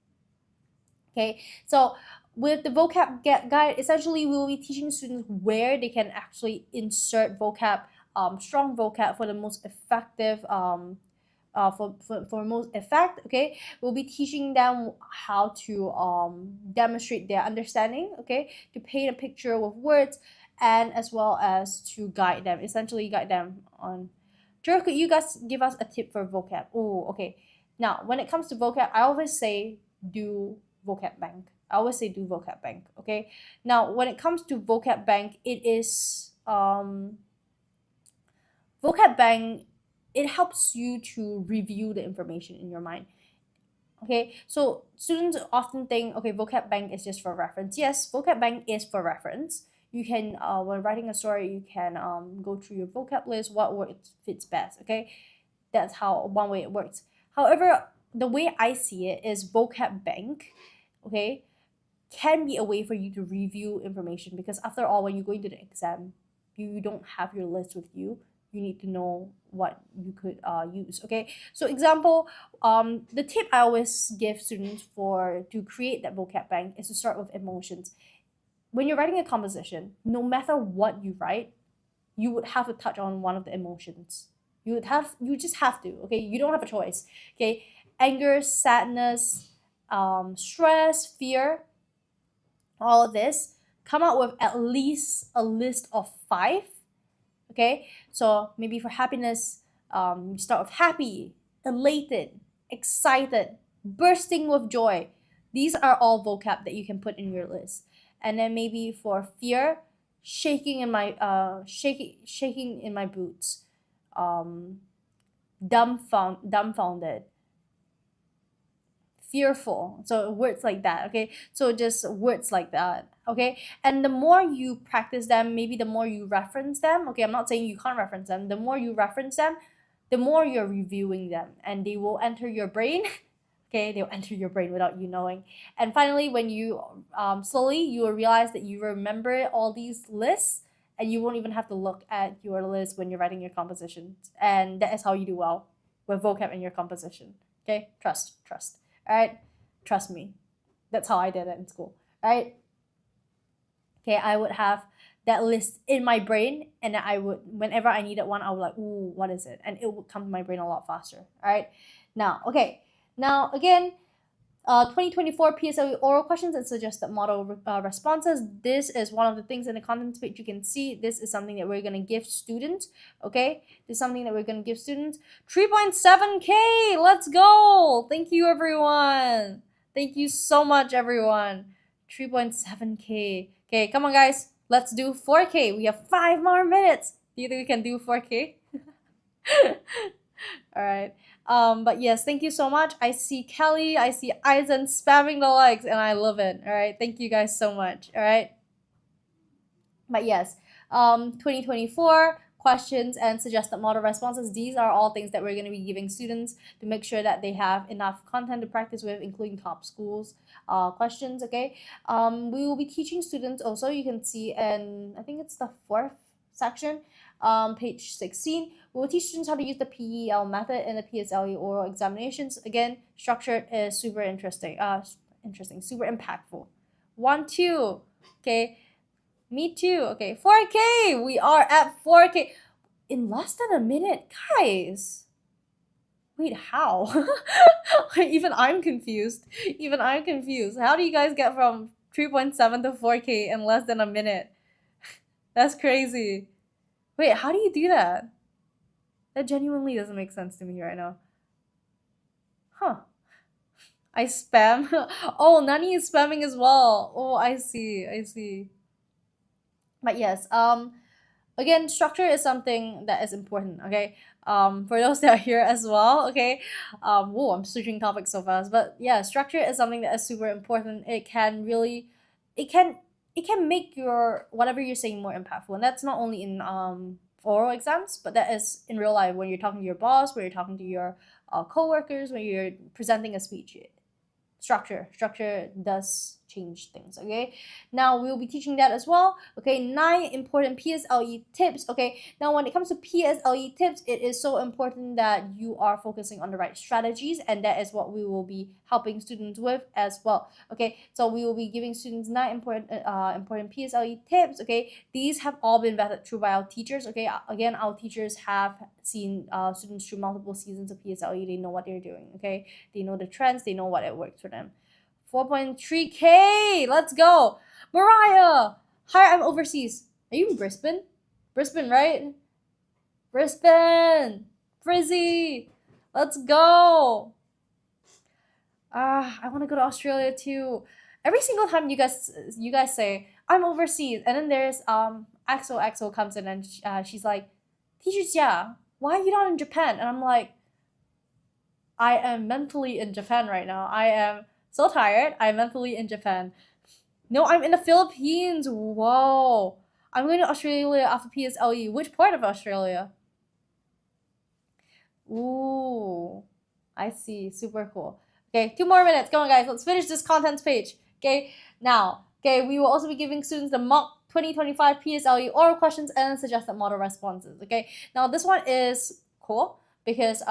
Okay, so with the vocab guide, essentially we will be teaching students where they can actually insert vocab, strong vocab for the most effective for most effect. Okay, we'll be teaching them how to demonstrate their understanding. Okay, to paint a picture with words, and as well as to guide them, essentially guide them on. Joe, could you guys give us a tip for vocab? Oh, okay. Now when it comes to vocab, I always say do vocab bank. I always say do vocab bank. Okay, now when it comes to vocab bank, it is vocab bank, it helps you to review the information in your mind. Okay, so students often think, okay, vocab bank is just for reference. Yes, vocab bank is for reference. You can when writing a story, you can go through your vocab list, what word fits best. Okay, that's how one way it works. However, the way I see it is vocab bank, okay, can be a way for you to review information, because after all, when you go into the exam, you don't have your list with you. You need to know what you could use. Okay, so example, the tip I always give students for to create that vocab bank is to start with emotions. When you're writing a composition, no matter what you write, you would have to touch on one of the emotions. You just have to. Okay, you don't have a choice. Okay, anger, sadness, stress, fear, all of this. Come out with at least a list of 5. Okay, so maybe for happiness, start with happy, elated, excited, bursting with joy. These are all vocab that you can put in your list. And then maybe for fear, shaking in my boots, dumbfounded, fearful. So words like that. Okay, so just words like that. Okay, and the more you practice them, maybe the more you reference them. Okay, I'm not saying you can't reference them. The more you reference them, the more you're reviewing them, and they will enter your brain. Okay, they'll enter your brain without you knowing. And finally, when you slowly, you will realize that you remember all these lists, and you won't even have to look at your list when you're writing your compositions. And that is how you do well with vocab in your composition. Okay, trust. All right, trust me. That's how I did it in school. All right. Okay, I would have that list in my brain, and I would, whenever I needed one, I would like, ooh, what is it? And it would come to my brain a lot faster. All right. Now again, 2024 PSLE oral questions and suggested model responses. This is one of the things in the contents page you can see. This is something that we're going to give students. Okay, this is something that we're going to give students. 3.7K, let's go. Thank you, everyone. Thank you so much, everyone. 3.7K. Okay, come on, guys. Let's do 4K. We have 5 more minutes. Do you think we can do 4K? All right. But yes, thank you so much. I see Kelly, I see Eisen spamming the likes, and I love it. All right. Thank you guys so much. All right. But yes, 2024 questions and suggested model responses. These are all things that we're going to be giving students to make sure that they have enough content to practice with, including top schools questions. Okay. We will be teaching students also. You can see, and I think it's the 4th section, page 16. We will teach students how to use the PEL method in the PSLE oral examinations. Again, structured is super interesting, super impactful. 1, 2, okay. Me too. Okay, 4K. We are at 4K in less than a minute, guys. Wait, how? Even I'm confused. How do you guys get from 3.7 to 4K in less than a minute? That's crazy. Wait, how do you do that? That genuinely doesn't make sense to me right now. Huh. I spam? Oh, Nani is spamming as well. Oh, I see. But yes, again, structure is something that is important, okay? For those that are here as well, okay? Whoa, I'm switching topics so fast. But yeah, structure is something that is super important. It can make your whatever you're saying more impactful. And that's not only in oral exams, but that is in real life when you're talking to your boss, when you're talking to your co-workers, when you're presenting a speech. Structure does change things. Okay, now we will be teaching that as well. Okay, 9 important PSLE tips. Okay, now when it comes to PSLE tips, it is so important that you are focusing on the right strategies, and that is what we will be helping students with as well. Okay, so we will be giving students 9 important PSLE tips. Okay, these have all been vetted through by our teachers. Okay, again, our teachers have seen students through multiple seasons of PSLE. They know what they're doing. Okay, they know the trends, they know what it works for them. 4.3K, let's go. Mariah, hi, I'm overseas. Are you in Brisbane? Brisbane, right? Brisbane, Frizzy, let's go. I want to go to Australia too. Every single time you guys say I'm overseas, and then there's XOXO comes in and she's like, Teacher Jia, why are you not in Japan? And I'm like, I am mentally in Japan right now. I am so tired. I'm mentally in Japan. No, I'm in the Philippines. Whoa. I'm going to Australia after PSLE. Which part of Australia? Ooh, I see. Super cool. Okay, 2 more minutes. Come on, guys. Let's finish this contents page. Okay, now, okay, we will also be giving students the mock 2025 PSLE oral questions and suggested model responses. Okay, now this one is cool because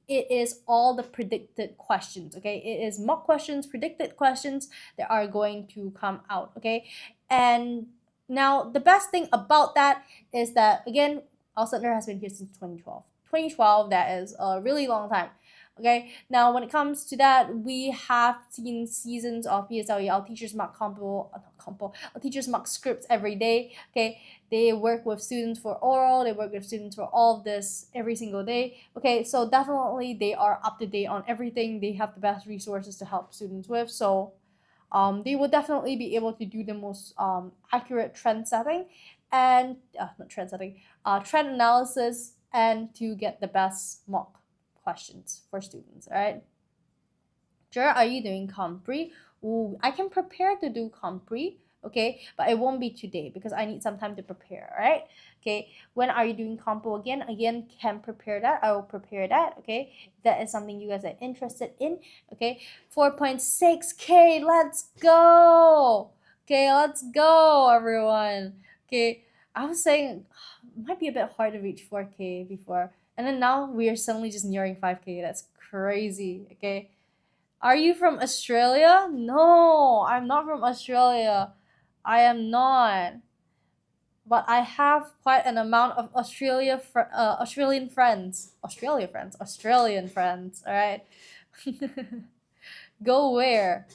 it is all the predicted questions. Okay, it is mock questions, predicted questions that are going to come out. Okay, and now the best thing about that is that, again, our center has been here since 2012. 2012, that is a really long time. Okay, now when it comes to that, we have seen seasons of PSLE. Our teachers mock our teachers mock scripts every day. Okay, they work with students for oral, they work with students for all of this every single day. Okay, so definitely they are up to date on everything. They have the best resources to help students with. So they will definitely be able to do the most accurate trend setting and trend analysis, and to get the best mock questions for students. All right, Jer, are you doing Compre? Ooh, I can prepare to do Compre, okay? But it won't be today because I need some time to prepare, all right? Okay, when are you doing compo again? Again, can prepare that. I will prepare that, okay? That is something you guys are interested in, okay? 4.6K, let's go! Okay, let's go, everyone. Okay, I was saying it might be a bit hard to reach 4K before, and then now we are suddenly just nearing 5K. That's crazy, okay? Are you from Australia? No, I'm not from Australia. I am not. But I have quite an amount of Australian friends. Australian friends, all right? Go where?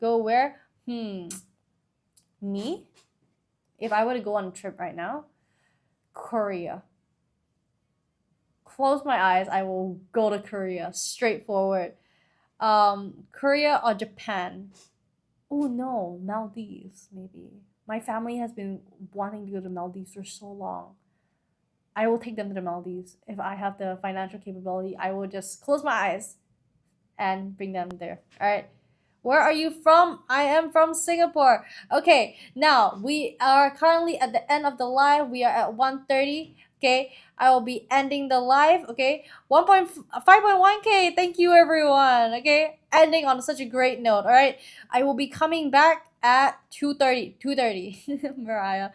Go where? Me? If I were to go on a trip right now, Korea. Close my eyes, I will go to Korea, straightforward. Korea or Japan? Oh no, Maldives, maybe. My family has been wanting to go to Maldives for so long. I will take them to the Maldives. If I have the financial capability, I will just close my eyes and bring them there. All right. Where are you from? I am from Singapore. Okay, now we are currently at the end of the live. We are at 1:30. Okay, I will be ending the live. Okay, 5.1K. Thank you, everyone. Okay, ending on such a great note. All right, I will be coming back at 2:30. 2:30. Mariah,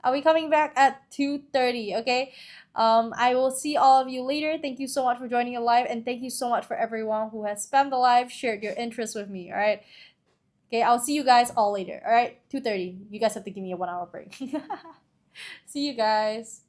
I'll be coming back at 2:30. Okay. I will see all of you later. Thank you so much for joining the live, and thank you so much for everyone who has spammed the live, shared your interest with me. All right. Okay, I'll see you guys all later. All right, 2:30. You guys have to give me a 1 hour break. See you guys.